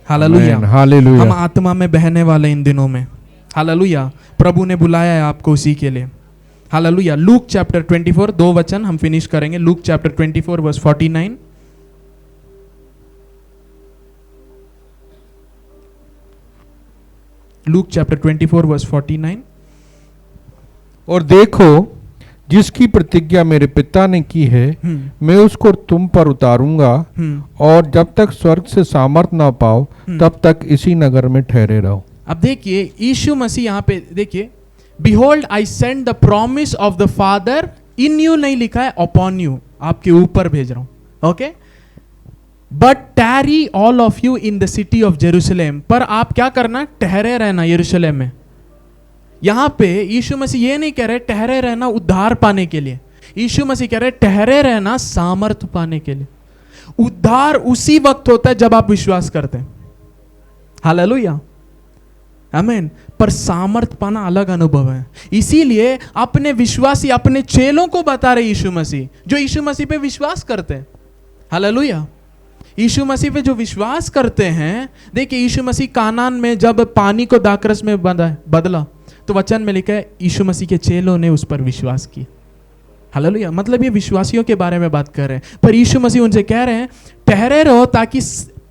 Hallelujah, hallelujah. हम आत्मा में बहने वाले इन दिनों में, हालेलुया। प्रभु ने बुलाया है आपको उसी के लिए, हालेलुया। लूक चैप्टर 24, 2 वचन हम फिनिश करेंगे। Luke chapter 24 verse 49। Luke chapter 24 verse 49। और देखो, जिसकी प्रतिज्ञा मेरे पिता ने की है, मैं उसको तुम पर उतारूंगा, और जब तक स्वर्ग से सामर्थ ना पाओ तब तक इसी नगर में ठहरे रहो। अब देखिए यीशु मसीह यहाँ पे देखिए, behold I send the promise of the father in you नहीं लिखा है, अपॉन यू, आपके ऊपर भेज रहा हूं, okay. But tarry all of you in the city of Jerusalem. पर आप क्या करना? ठहरे रहना यरूशलेम में। यहां पे यीशु मसीह ये नहीं कह रहे ठहरे रहना उद्धार पाने के लिए, यीशु मसीह कह रहे ठहरे रहना सामर्थ पाने के लिए। उद्धार उसी वक्त होता है जब आप विश्वास करते हैं, हालेलुया, आमीन। पर सामर्थ पाना अलग अनुभव है। इसीलिए अपने विश्वासी, अपने चेलों को बता रहे यीशु मसीह, जो यीशु मसीह पे विश्वास करते हैं, हालेलुया। यीशु मसीह पे जो विश्वास करते हैं, देखिए यीशु मसीह कानान में जब पानी को दाखरस में बदला, तो वचन में लिखा है यीशु मसीह के चेलों ने उस पर विश्वास किया, हालेलुया। मतलब ये विश्वासियों के बारे में बात कर रहे हैं। पर यीशु मसीह उनसे कह रहे हैं ठहरे रहो ताकि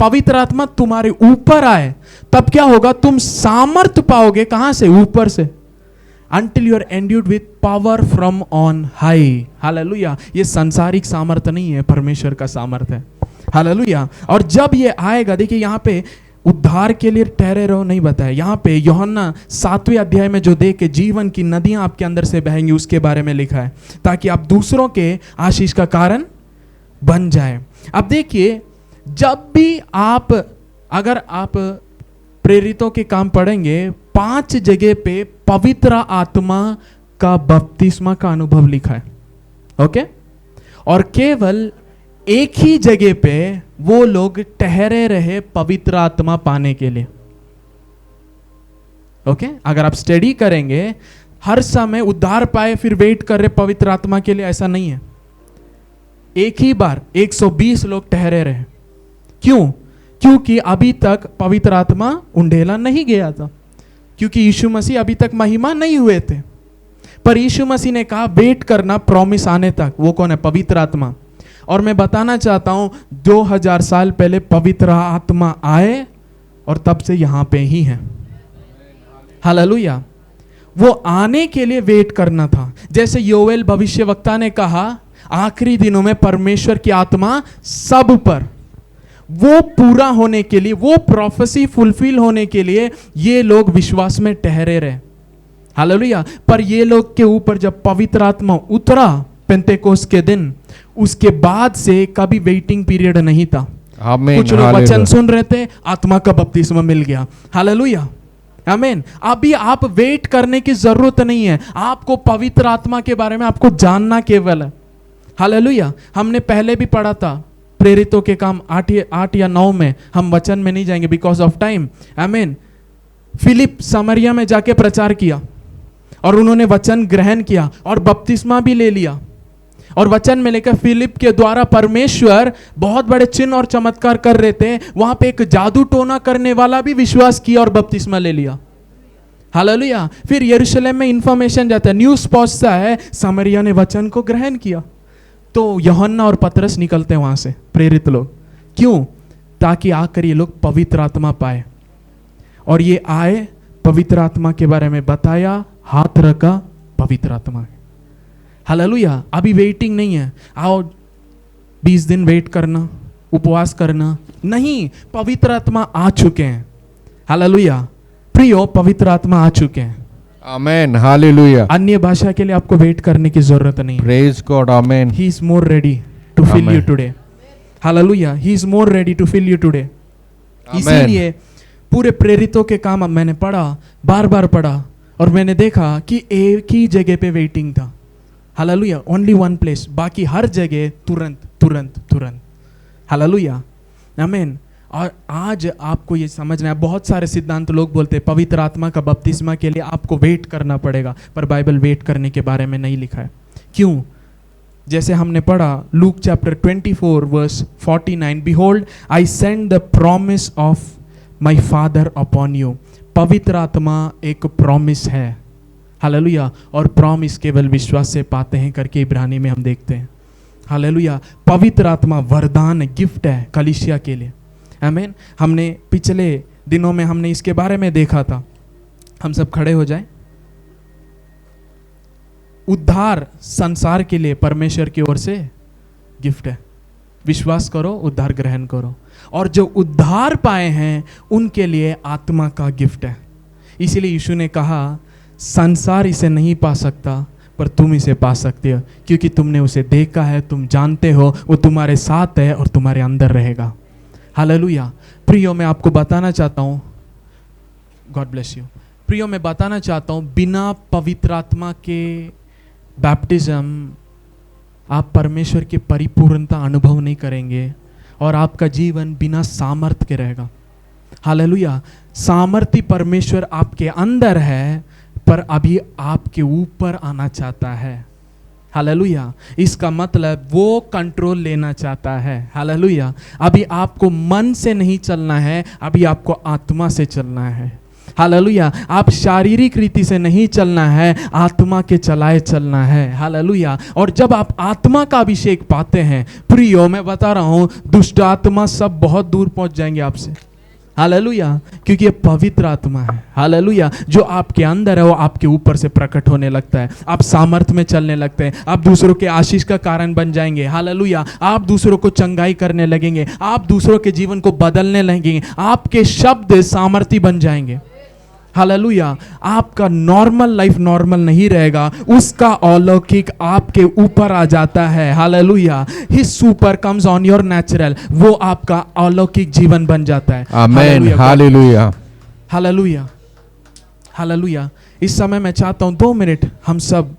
पवित्र आत्मा तुम्हारे ऊपर आए। तब क्या होगा? तुम सामर्थ पाओगे। कहां से? ऊपर से। Until you are endued with power from on high, hallelujah. ये सांसारिक सामर्थ नहीं है, परमेश्वर का सामर्थ है, हालेलुया। और जब ये आएगा, देखिए यहाँ पे उद्धार के लिए ठहरे रहो नहीं बताया, यहाँ पे यूहन्ना 7वें अध्याय में जो देख के जीवन की नदियां आपके अंदर से बहेंगी उसके बारे में लिखा है, ताकि आप दूसरों के आशीष का कारण बन जाए। अब देखिए, जब भी आप, अगर आप प्रेरितों के काम पढ़ेंगे 5 जगह पे पवित्र आत्मा का बपतिस्मा का अनुभव लिखा है, ओके। और केवल एक ही जगह पे वो लोग ठहरे रहे पवित्र आत्मा पाने के लिए, ओके। अगर आप स्टडी करेंगे हर समय उद्धार पाए फिर वेट कर रहे पवित्र आत्मा के लिए, ऐसा नहीं है। एक ही बार 120 लोग ठहरे रहे। क्यों? क्योंकि अभी तक पवित्र आत्मा उंडेला नहीं गया था, क्योंकि यीशु मसीह अभी तक महिमा नहीं हुए थे। पर यीशु मसीह ने कहा वेट करना प्रॉमिस आने तक। वो कौन है? पवित्र आत्मा। और मैं बताना चाहता हूं 2000 साल पहले पवित्र आत्मा आए और तब से यहां पे ही है। हालेलुया। वो आने के लिए वेट करना था। जैसे योएल भविष्यवक्ता ने कहा आखिरी दिनों में परमेश्वर की आत्मा सब पर, वो पूरा होने के लिए, वो प्रोफेसी फुलफिल होने के लिए ये लोग विश्वास में ठहरे रहे। हालेलुया। पर ये लोग के ऊपर जब पवित्र आत्मा उतरा पेंतेकोस्त के दिन, उसके बाद से कभी वेटिंग पीरियड नहीं था। कुछ लोग वचन सुन रहे थे, आत्मा का बपतिस्मा मिल गया। हालेलुया, आमीन। अभी आप वेट करने की जरूरत नहीं है। आपको पवित्र आत्मा के बारे में आपको जानना केवल है। हालेलुया। हमने पहले भी पढ़ा था प्रेरितों के काम 8 या 9 में। हम वचन में नहीं जाएंगे बिकॉज ऑफ टाइम। आमीन। फिलिप समरिया में जाके प्रचार किया और उन्होंने वचन ग्रहण किया और बपतिस्मा भी ले लिया। और वचन में लेकर फिलिप के द्वारा परमेश्वर बहुत बड़े चिन्ह और चमत्कार कर रहे थे। वहां पे एक जादू टोना करने वाला भी विश्वास किया और बपतिस्मा ले लिया। हालेलुया। फिर यरूशलेम में इंफॉर्मेशन जाता है, न्यूज़ पहुंचता है, समरिया ने वचन को ग्रहण किया। तो यूहन्ना और पतरस निकलते हैं वहां से, प्रेरित लोग। क्यों? ताकि आकर ये लोग पवित्र आत्मा पाए। और ये आए, पवित्र आत्मा के बारे में बताया, हाथ रखा, पवित्र आत्मा। हालेलुया। अभी वेटिंग नहीं है, आओ 20 दिन वेट करना, उपवास करना नहीं। पवित्र आत्मा आ चुके हैं। हालेलुया। प्रियो, पवित्र आत्मा आ चुके हैं। आमेन। हालेलुया। अन्य भाषा के लिए आपको वेट करने की जरूरत नहीं। Praise God. आमेन। He is more ready to fill you today. हालेलुया। He is more ready to fill you today. इसीलिए पूरे प्रेरितों के काम मैंने पढ़ा, बार बार पढ़ा, और मैंने देखा कि एक ही जगह पे वेटिंग था। हालेलुया। ओनली वन प्लेस, बाकी हर जगह तुरंत तुरंत तुरंत। हालेलुया, आमीन। और आज आपको ये समझना है, बहुत सारे सिद्धांत लोग बोलते हैं पवित्र आत्मा का बपतिस्मा के लिए आपको वेट करना पड़ेगा, पर बाइबल वेट करने के बारे में नहीं लिखा है। क्यों? जैसे हमने पढ़ा Luke chapter 24 verse 49, behold I send the promise of my father upon you. पवित्र आत्मा एक प्रॉमिस है। हालेलुया। और प्रॉमिस केवल विश्वास से पाते हैं करके इब्रानी में हम देखते हैं। हालेलुया। पवित्र आत्मा वरदान, गिफ्ट है कलीसिया के लिए। आमीन। हमने पिछले दिनों में हमने इसके बारे में देखा था। हम सब खड़े हो जाएं। उद्धार संसार के लिए परमेश्वर की ओर से गिफ्ट है। विश्वास करो, उद्धार ग्रहण करो। और जो उद्धार पाए हैं उनके लिए आत्मा का गिफ्ट है। इसीलिए यीशु ने कहा संसार इसे नहीं पा सकता, पर तुम इसे पा सकते हो, क्योंकि तुमने उसे देखा है, तुम जानते हो, वो तुम्हारे साथ है और तुम्हारे अंदर रहेगा। हालेलुया। प्रियो, मैं आपको बताना चाहता हूँ, गॉड ब्लेस यू। प्रियो, मैं बताना चाहता हूँ बिना पवित्र आत्मा के बैप्टिज्म आप परमेश्वर की परिपूर्णता अनुभव नहीं करेंगे और आपका जीवन बिना सामर्थ्य के रहेगा। हालेलुया। सामर्थ्य परमेश्वर आपके अंदर है, पर अभी आपके ऊपर आना चाहता है। हालेलुया। इसका मतलब वो कंट्रोल लेना चाहता है। हालेलुया। अभी आपको मन से नहीं चलना है, अभी आपको आत्मा से चलना है। हालेलुया। आप शारीरिक रीति से नहीं चलना है, आत्मा के चलाए चलना है। हालेलुया। और जब आप आत्मा का अभिषेक पाते हैं, प्रियो, मैं बता रहा हूं दुष्ट आत्मा सब बहुत दूर पहुंच जाएंगे आपसे। हालेलुया। क्योंकि ये पवित्र आत्मा है। हालेलुया। जो आपके अंदर है वो आपके ऊपर से प्रकट होने लगता है। आप सामर्थ्य में चलने लगते हैं। आप दूसरों के आशीष का कारण बन जाएंगे। हालेलुया। आप दूसरों को चंगाई करने लगेंगे। आप दूसरों के जीवन को बदलने लगेंगे। आपके शब्द सामर्थ्य बन जाएंगे। हालेलुया। आपका नॉर्मल लाइफ नॉर्मल नहीं रहेगा, उसका अलौकिक आपके ऊपर आ जाता है। Hallelujah. His super comes on your natural, वो आपका अलौकिक जीवन बन जाता है। आमेन। हालेलुया। Hallelujah, hallelujah. इस समय मैं चाहता हूं 2 मिनट हम सब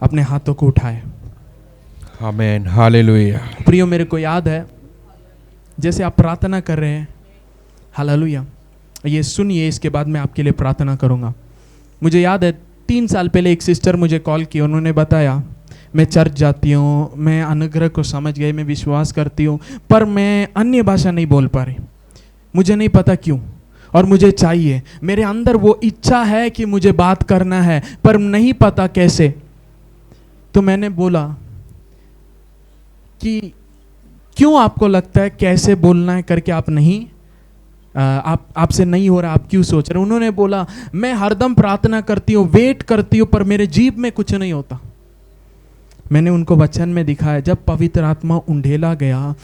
अपने हाथों को उठाएं। आमेन, हालेलुया। प्रियो, मेरे को याद है जैसे आप प्रार्थना कर रहे हैं, हालेलुया, ये सुनिए, इसके बाद मैं आपके लिए प्रार्थना करूंगा। मुझे याद है 3 साल पहले एक सिस्टर मुझे कॉल की, उन्होंने बताया मैं चर्च जाती हूँ, मैं अनुग्रह को समझ गई, मैं विश्वास करती हूँ, पर मैं अन्य भाषा नहीं बोल पा रही, मुझे नहीं पता क्यों, और मुझे चाहिए, मेरे अंदर वो इच्छा है कि मुझे बात करना है, पर नहीं पता कैसे। तो मैंने बोला कि क्यों आपको लगता है कैसे बोलना है करके आप नहीं, आपसे नहीं हो रहा, आप क्यों सोच रहे? उन्होंने बोला मैं हरदम प्रार्थना करती हूँ, वेट करती हूँ, पर मेरे जीभ में कुछ नहीं होता। मैंने उनको वचन में दिखाया, जब पवित्र आत्मा उंडेला गया,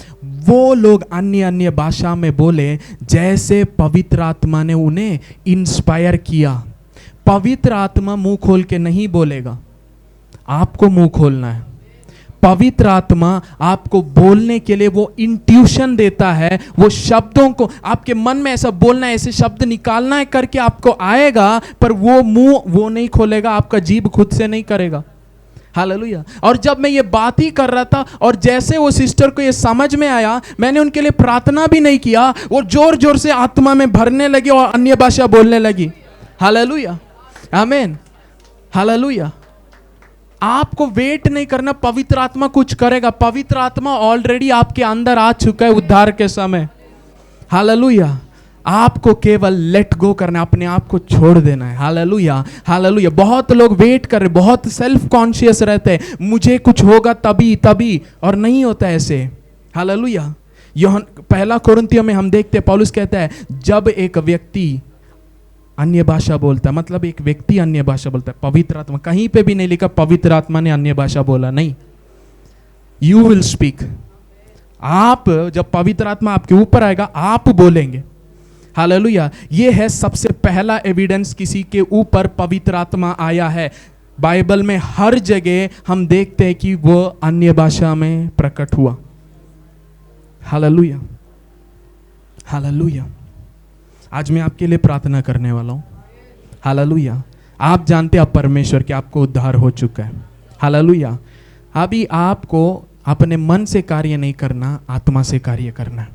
वो लोग अन्य अन्य भाषा में बोले जैसे पवित्र आत्मा ने उन्हें इंस्पायर किया। पवित्र आत्मा मुंह खोल के नहीं बोलेगा, आपको मुंह खोलना है। पवित्र आत्मा आपको बोलने के लिए वो इंट्यूशन देता है, वो शब्दों को आपके मन में ऐसा बोलना है, ऐसे शब्द निकालना है करके आपको आएगा, पर वो मुंह वो नहीं खोलेगा, आपका जीभ खुद से नहीं करेगा। हालेलुया। और जब मैं ये बात ही कर रहा था और जैसे वो सिस्टर को ये समझ में आया, मैंने उनके लिए प्रार्थना भी नहीं किया, वो जोर जोर से आत्मा में भरने लगी और अन्य भाषा बोलने लगी। हालेलुया, आमीन, हालेलुया। आपको वेट नहीं करना, पवित्र आत्मा कुछ करेगा। पवित्र आत्मा ऑलरेडी आपके अंदर आ चुका है उद्धार के समय। हालेलुया। आपको केवल लेट गो करना है, अपने आप को छोड़ देना है। Hallelujah, hallelujah. बहुत लोग वेट कर रहे, बहुत सेल्फ कॉन्शियस रहते हैं, मुझे कुछ होगा तभी तभी, और नहीं होता ऐसे। हालेलुया। यूहन्ना 1 कोरिन्थियों में हम देखते हैं, पौलुस कहता है जब एक व्यक्ति अन्य भाषा बोलता है, मतलब एक व्यक्ति अन्य भाषा बोलता है, पवित्र आत्मा, कहीं पे भी नहीं लिखा पवित्र आत्मा ने अन्य भाषा बोला, नहीं। You will speak. आप जब पवित्र आत्मा आपके ऊपर आएगा, आप बोलेंगे। हालेलुया। ये है सबसे पहला एविडेंस किसी के ऊपर पवित्र आत्मा आया है। बाइबल में हर जगह हम देखते हैं कि वो अन्य भाषा में प्रकट हुआ। Hallelujah, hallelujah. आज मैं आपके लिए प्रार्थना करने वाला हूं। हालेलुया। आप जानते हैं आप परमेश्वर के, आपको उद्धार हो चुका है। हालेलुया। अभी आपको अपने मन से कार्य नहीं करना, आत्मा से कार्य करना।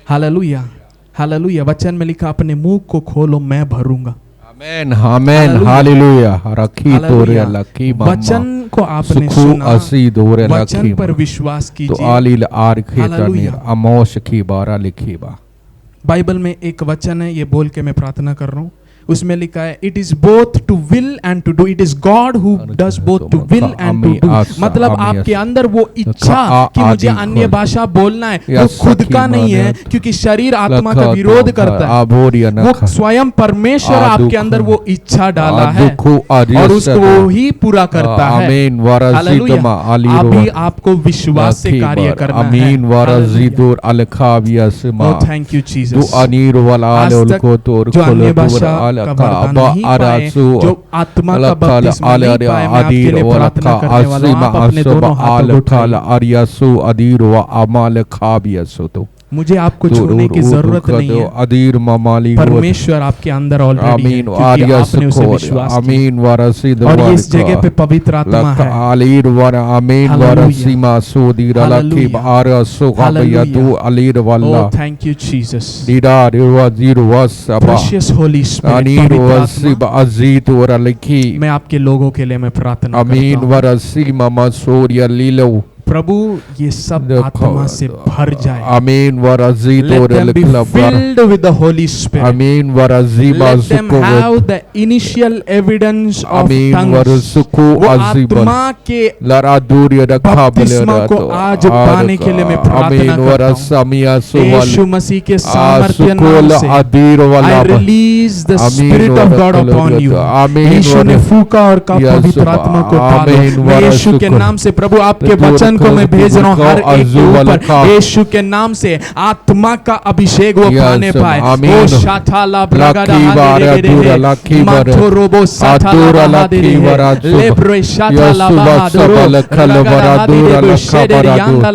Hallelujah, hallelujah. वचन में लिखा अपने मुंह को खोलो मैं भरूंगा। आमेन, आमेन, हालेलुया। रखी तोरे लकी मम्मा, वचन को आपने सुना, वचन पर विश्वास कीजिए। तो आलील आर खेतनी अमोश की बारा लिखी बा। बाइबल में एक वचन है, ये बोल के मैं प्रार्थना कर रहा हूँ, उसमें लिखा है it is both to will and to do. It is God who does both to will and to do. मतलब आपके अंदर वो इच्छा कि मुझे अन्य भाषा बोलना है, वो खुद का नहीं है, क्योंकि शरीर आत्मा का विरोध करता है। वो स्वयं परमेश्वर आपके अंदर वो इच्छा डाला है और उसको ही पूरा करता है। हालेलुया। अभी आपको विश्वास से कार्य करना है। Thank you Jesus. आज तक जो अन्य भाषा का वरदान नहीं पाए, जो आत्मा का बपतिस्मा नहीं पाए, मैं आपके लिए प्रार्थना करने वाला हूं। आप अपने दोनों हाथ उठाइए। मुझे आपको छूने की जरूरत नहीं है, परमेश्वर आपके अंदर ऑलरेडी है, क्योंकि आपने उसे विश्वास किया। और इस जगह पे पवित्र आत्मा है। Hallelujah. Thank you Jesus. Precious Holi spirit, मैं आपके लोगों के लिए मैं प्रार्थना करता हूं। प्रभु ये सब आत्मा से भर जाए। आमीन। Let them be filled with the Holy Spirit. आमीन। Let them have the initial evidence of tongues. वो आत्मा के बपतिस्मा को आज पाने के लिए मैं प्रार्थना करता हूँ। यीशु मसीह के सामर्थ्य नाम से I release the Spirit of God upon you. यीशु ने फूका और कहा पवित्र आत्मा को डालो। मैं यीशु के नाम से प्रभु आपके वचन को मैं भेज रहा हूँ, हर एक के ऊपर अजुवलका यीशु के नाम से आत्मा का अभिषेक वो पाने यस पाए। आमीन ओ शाथाला ब्रगदा लकी बार अदूरा लकी बार माथोरोबो साथाला अदूरा लकी बहादुरी बार लेब्रो शाथाला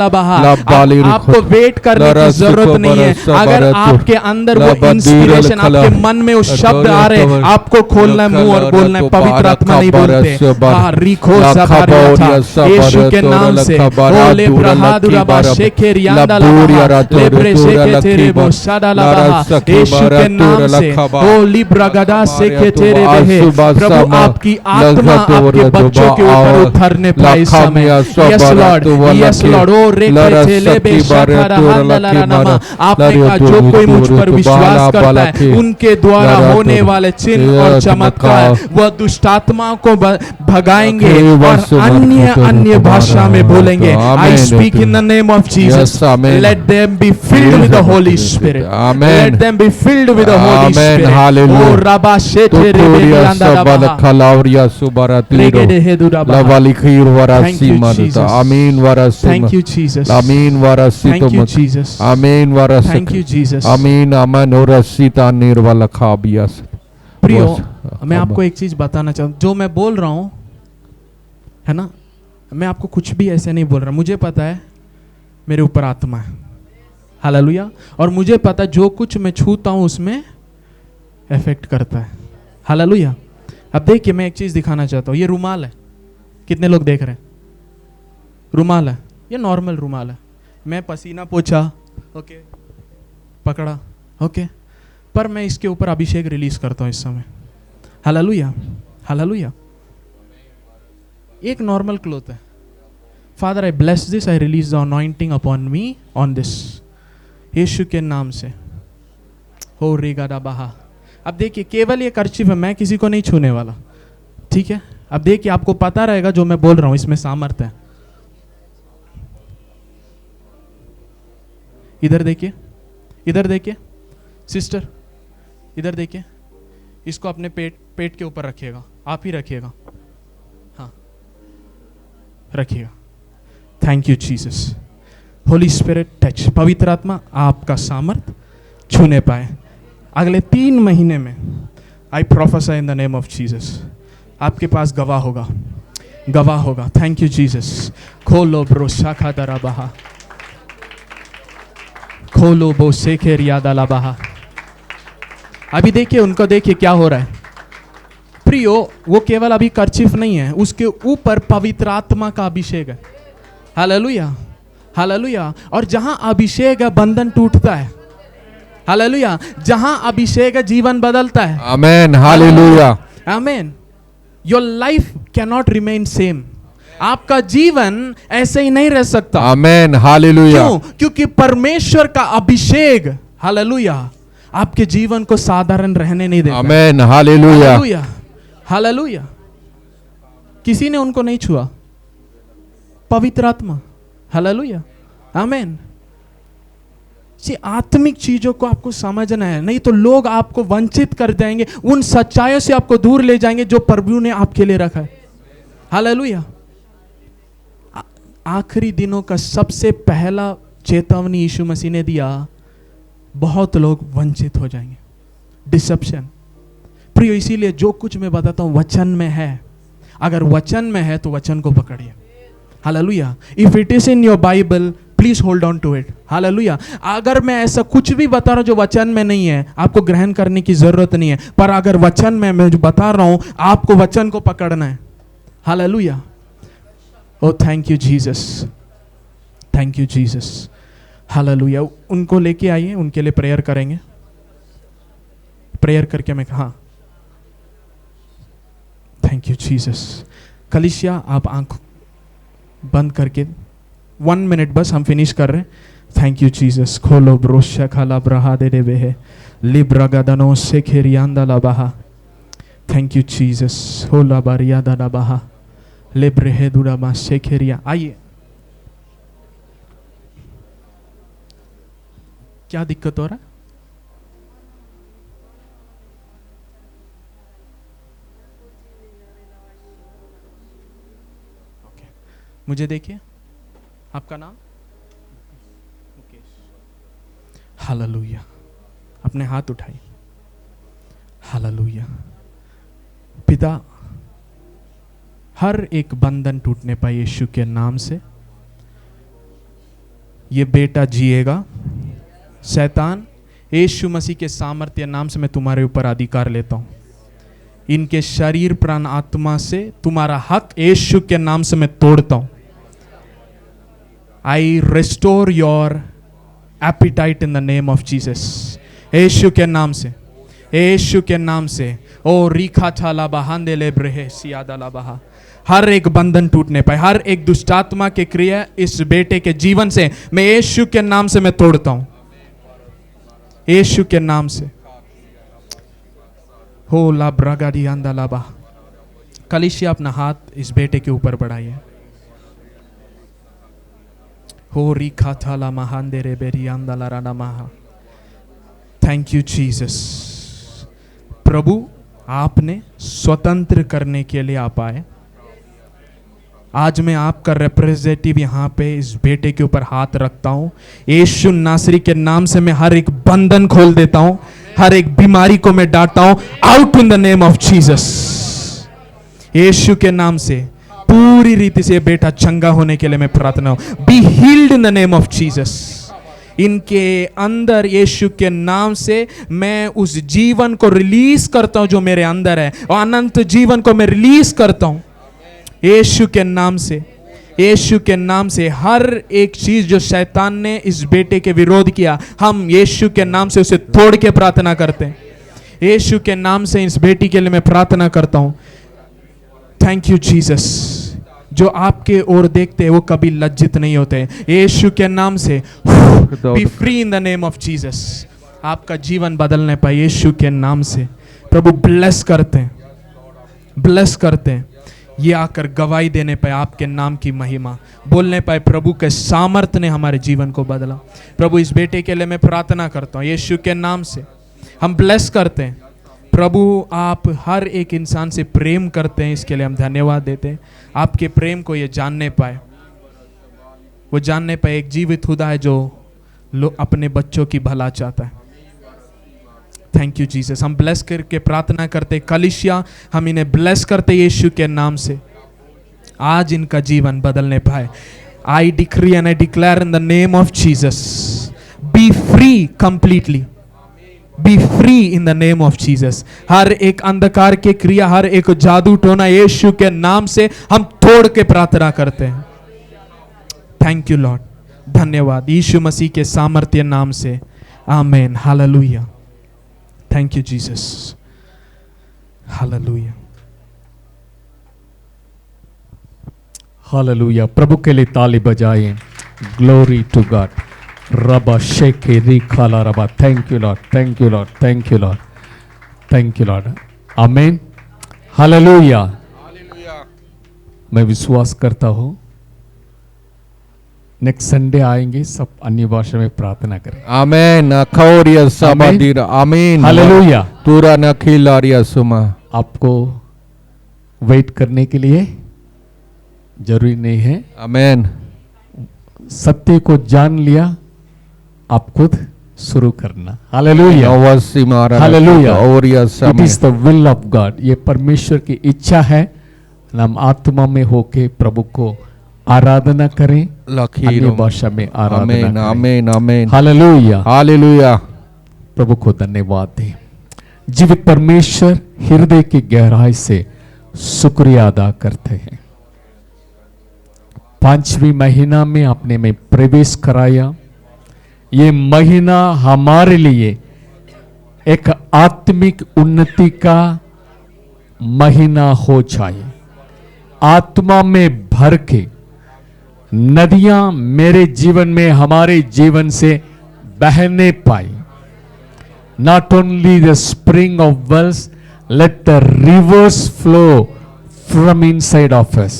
बहादुरो आपको वेट करने की जरूरत नहीं है। अगर आपके अंदर वो इंस्पिरेशन, आपके मन में वो शब्द आ रहे, आपको खोलना है मुंह और बोलना है, पवित्र आत्मा नहीं बोलते। रिखो यीशु के नाम से ओ लेब्रहादुरा शेखेर यानदाला लेब्रे शेखे तेरे बो शादाला बहा, यीशु के नाम से ओ लिब्रगदा शेखे तेरे बहे। प्रभु आपकी आत्मा आपके बच्चों के ऊपर उतरने पाए इस समय। Yes Lord, yes Lord. ओ रेखे तेले बे शाखारा हांदला नमा। आपने कहा जो कोई मुझ पर विश्वास करता है उनके द्वारा होने वाले चिन्ह और चमत्कार वह दुष्ट आत्माओं को भगाएंगे और अन्य अन्य भाषा में बोलेंगे। I speak in the name of Jesus, let them be filled with the Holy Spirit, let them be filled with the Holy Spirit. ओ रबा शेते रेबेलांदा रबा खलावरिया सुबारा तीरो लवाली खीर वरासी मरता आमीन वरासी थैंक यू जीसस, आमीन वरासी थैंक यू जीसस, आमीन वरासी थैंक यू जीसस, आमीन अमन वरासी तानीर वाला खाबियास। प्रियो मैं आपको एक चीज बताना चाहूँ, जो मैं बोल रहा हूँ है ना, मैं आपको कुछ भी ऐसे नहीं बोल रहा। मुझे पता है मेरे ऊपर आत्मा है, हालेलुया, और मुझे पता है जो कुछ मैं छूता हूँ उसमें इफेक्ट करता है, हालेलुया। अब देखिए मैं एक चीज दिखाना चाहता हूँ। ये रुमाल है, कितने लोग देख रहे हैं? रुमाल है, ये नॉर्मल रुमाल है। मैं पसीना पोछा, ओके, पकड़ा, ओके, पर मैं इसके ऊपर अभिषेक रिलीज करता हूँ इस समय, हालेलुया, हालेलुया। एक नॉर्मल क्लोथ है। Father I bless this, I release the anointing upon me on this, यीशु के नाम से। हो रेगादा बहा। अब देखिए केवल ये कर्चिफ है, मैं किसी को नहीं छूने वाला, ठीक है। अब देखिए आपको पता रहेगा जो मैं बोल रहा हूं इसमें सामर्थ्य है। इधर देखिए, इधर देखिए सिस्टर, इधर देखिए। इसको अपने पेट के ऊपर रखिएगा, आप ही रखिएगा, हाँ रखिएगा। Thank you Jesus, Holi spirit touch, पवित्र आत्मा आपका सामर्थ छूने पाए। अगले 3 महीने में I prophesy in the name of Jesus, आपके पास गवाह होगा, गवाह होगा। Thank you Jesus. खोलो ब्रो शाखा दरा बहा, खोलो बो शेखेर यादाला बहा। अभी देखिए उनको, देखिए क्या हो रहा है प्रियो। वो केवल अभी कर्चिफ नहीं है, उसके ऊपर पवित्र आत्मा का अभिषेक है, हालेलुया, हालेलुया। और जहां अभिषेक है बंधन टूटता है, हालेलुया। जहां अभिषेक है जीवन बदलता है, amen, hallelujah, amen. Your life can not remain same, आपका जीवन ऐसे ही नहीं रह सकता, आमेन, हालेलुया। क्यों? क्योंकि परमेश्वर का अभिषेक, हालेलुया, आपके जीवन को साधारण रहने नहीं देता, आमेन, हालेलुया, हालेलुया, हालेलुया। किसी ने उनको नहीं छुआ, पवित्र आत्मा, हालेलुया, आमेन। आत्मिक चीजों को आपको समझना है, नहीं तो लोग आपको वंचित कर जाएंगे, उन सच्चाइयों से आपको दूर ले जाएंगे जो प्रभु ने आपके लिए रखा है, हालेलुया। आखिरी दिनों का सबसे पहला चेतावनी यीशु मसीह ने दिया, बहुत लोग वंचित हो जाएंगे, डिसेप्शन। प्रिय इसीलिए जो कुछ मैं बताता हूं वचन में है, अगर वचन में है तो वचन को पकड़िए, हालेलुया। If it is in your Bible please hold on to it, हालेलुया। अगर मैं ऐसा कुछ भी बता रहा हूं जो वचन में नहीं है, आपको ग्रहण करने की जरूरत नहीं है, पर अगर वचन में मैं जो बता रहा हूं आपको वचन को पकड़ना है, हालेलुया। O thank you Jesus, thank you Jesus, हालेलुया। उनको लेके आइए, उनके लिए प्रेयर करेंगे। प्रेयर करके मैं कहा थैंक यू जीसस। कलिसिया आप आंख बंद करके 1 मिनट बस, हम फिनिश कर रहे हैं। Thank you Jesus. खोलो ब्रोशा खाला ब्रहा दे दे बेहे लिब्रगदनो से खेरियांदा लबाहा। Thank you Jesus. होला बारिया दादा बाहा लिब्रहे दुराबा से खेरिया। आइए, क्या दिक्कत हो रहा है? मुझे देखिए, आपका नाम? हालेलुया। अपने हाथ उठाइए। हालेलुया। पिता, हर एक बंधन टूटने पाए यीशु के नाम से। ये बेटा जिएगा। शैतान, यीशु मसीह के सामर्थ्य नाम से मैं तुम्हारे ऊपर अधिकार लेता हूं। इनके शरीर प्राण आत्मा से तुम्हारा हक यीशु के नाम से मैं तोड़ता हूं। I restore your appetite in the name of Jesus. यीशु के नाम से, यीशु के नाम से। ओ रीखा छाला बहांदे ले ब्रहे सियादा बहा। हर एक बंधन टूटने पाए, हर एक दुष्टात्मा के क्रिया इस बेटे के जीवन से मैं यीशु के नाम से मैं तोड़ता हूं। यीशु के नाम से। हो ला ब्रागाडी आंदा लाबा। कलीसिया अपना हाथ इस बेटे के ऊपर बढ़ाइए। हो रीखा थाला महांदे रे बेरी आंदा लाराना महा। Thank you Jesus. प्रभु, आपने स्वतंत्र करने के लिए आप आए। आज मैं आपका रिप्रेजेंटेटिव यहाँ पे इस बेटे के ऊपर हाथ रखता हूँ। यीशु नासरी के नाम से मैं हर एक बंधन खोल देता हूँ, हर एक बीमारी को मैं डांटता हूँ। Out in the name of Jesus. यीशु के नाम से पूरी रीति से बेटा चंगा होने के लिए मैं प्रार्थना हूँ। Be healed in the name of Jesus. इनके अंदर यीशु के नाम से मैं उस जीवन को रिलीज करता हूँ जो मेरे अंदर है, और अनंत जीवन को मैं रिलीज करता हूँ यीशु के नाम से। यीशु के नाम से हर एक चीज जो शैतान ने इस बेटे के विरोध किया, हम यीशु के नाम से उसे तोड़ के प्रार्थना करते हैं। यीशु के नाम से इस बेटी के लिए मैं प्रार्थना करता हूं। Thank you Jesus. जो आपके ओर देखते हैं वो कभी लज्जित नहीं होते। यीशु के नाम से B free in the name of Jesus. आपका जीवन बदलने पाए यीशु के नाम से। प्रभु ब्लेस करते हैं, ब्लेस करते हैं। ये आकर गवाही देने पाए आपके नाम की महिमा, बोलने पाए प्रभु के सामर्थ्य ने हमारे जीवन को बदला। प्रभु, इस बेटे के लिए मैं प्रार्थना करता हूँ यीशु के नाम से। हम ब्लेस करते हैं प्रभु। आप हर एक इंसान से प्रेम करते हैं, इसके लिए हम धन्यवाद देते हैं। आपके प्रेम को ये जानने पाए, वो जानने पाए एक जीवित खुदा है जो अपने बच्चों की भला चाहता है। Thank you Jesus. हम ब्लेस करके प्रार्थना करते कलीसिया, हम इन्हें ब्लेस करते यीशु के नाम से। आज इनका जीवन बदलने पाए। I decree and I declare in the name of Jesus, be free completely, be free in the name of Jesus. हर एक अंधकार के क्रिया, हर एक जादू टोना यीशु के नाम से हम तोड़ के प्रार्थना करते हैं। थैंक यू लॉर्ड, धन्यवाद यीशु मसीह के सामर्थ्य नाम से। Amen. Hallelujah. Thank you Jesus. Hallelujah, hallelujah. प्रभु के लिए ताली बजाएं। Glory to God. रबा शेके री खाला रबा। Thank you Lord, thank you Lord, thank you Lord, thank you Lord. Amen. Hallelujah. मैं विश्वास करता हूं नेक्स्ट संडे आएंगे, सब अन्य भाषा में प्रार्थना करें। आमेन। अखौरिया समादीर। आमीन। हालेलुया। तुरा नखिलारिया सुमा। आपको वेट करने के लिए जरूरी नहीं है। आमेन। सत्य को जान लिया, आप खुद शुरू करना। हालेलुया। नवसी मारा। हालेलुया। औरिया इट समय। Is the will of God. ये परमेश्वर की इच्छा है। हम आत्मा में होके प्रभु को आराधना करें, अन्य भाषा में आराधना आमेन, करें। आमेन, आमेन। हालेलुया। हालेलुया। प्रभु को धन्यवाद दें। जीवित परमेश्वर, हृदय की गहराई से शुक्रिया अदा करते हैं। 5वीं महीना में आपने में प्रवेश कराया। ये महीना हमारे लिए एक आत्मिक उन्नति का महीना हो जाए। आत्मा में भर के नदियां मेरे जीवन में, हमारे जीवन से बहने पाई। Not only the spring of wells, let the rivers flow from inside of us.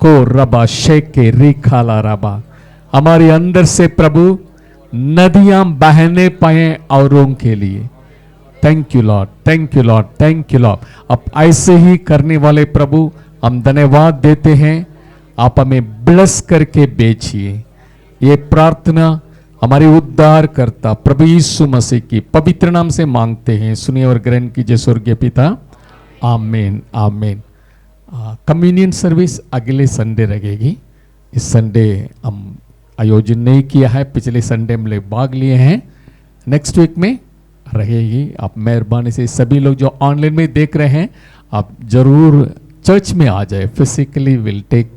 को रबा शेके रिखाला रबा। हमारे अंदर से प्रभु नदियां बहने पाए औरों के लिए। Thank you Lord, thank you Lord, thank you Lord. अब ऐसे ही करने वाले प्रभु हम धन्यवाद देते हैं। आप हमें ब्लेस करके बेचिए। ये प्रार्थना हमारे उद्धार करता प्रभु यीशु मसीह की पवित्र नाम से मांगते हैं, सुनिए और ग्रहण कीजिए स्वर्गीय पिता। आमीन आमीन। कम्युनियन सर्विस अगले संडे रहेगी। इस संडे हम आयोजन नहीं किया है, पिछले संडे हम लोग भाग लिए हैं, नेक्स्ट वीक में रहेगी। आप मेहरबानी से सभी लोग जो ऑनलाइन में देख रहे हैं, आप जरूर चर्च में आ जाए, फिजिकली विल टेक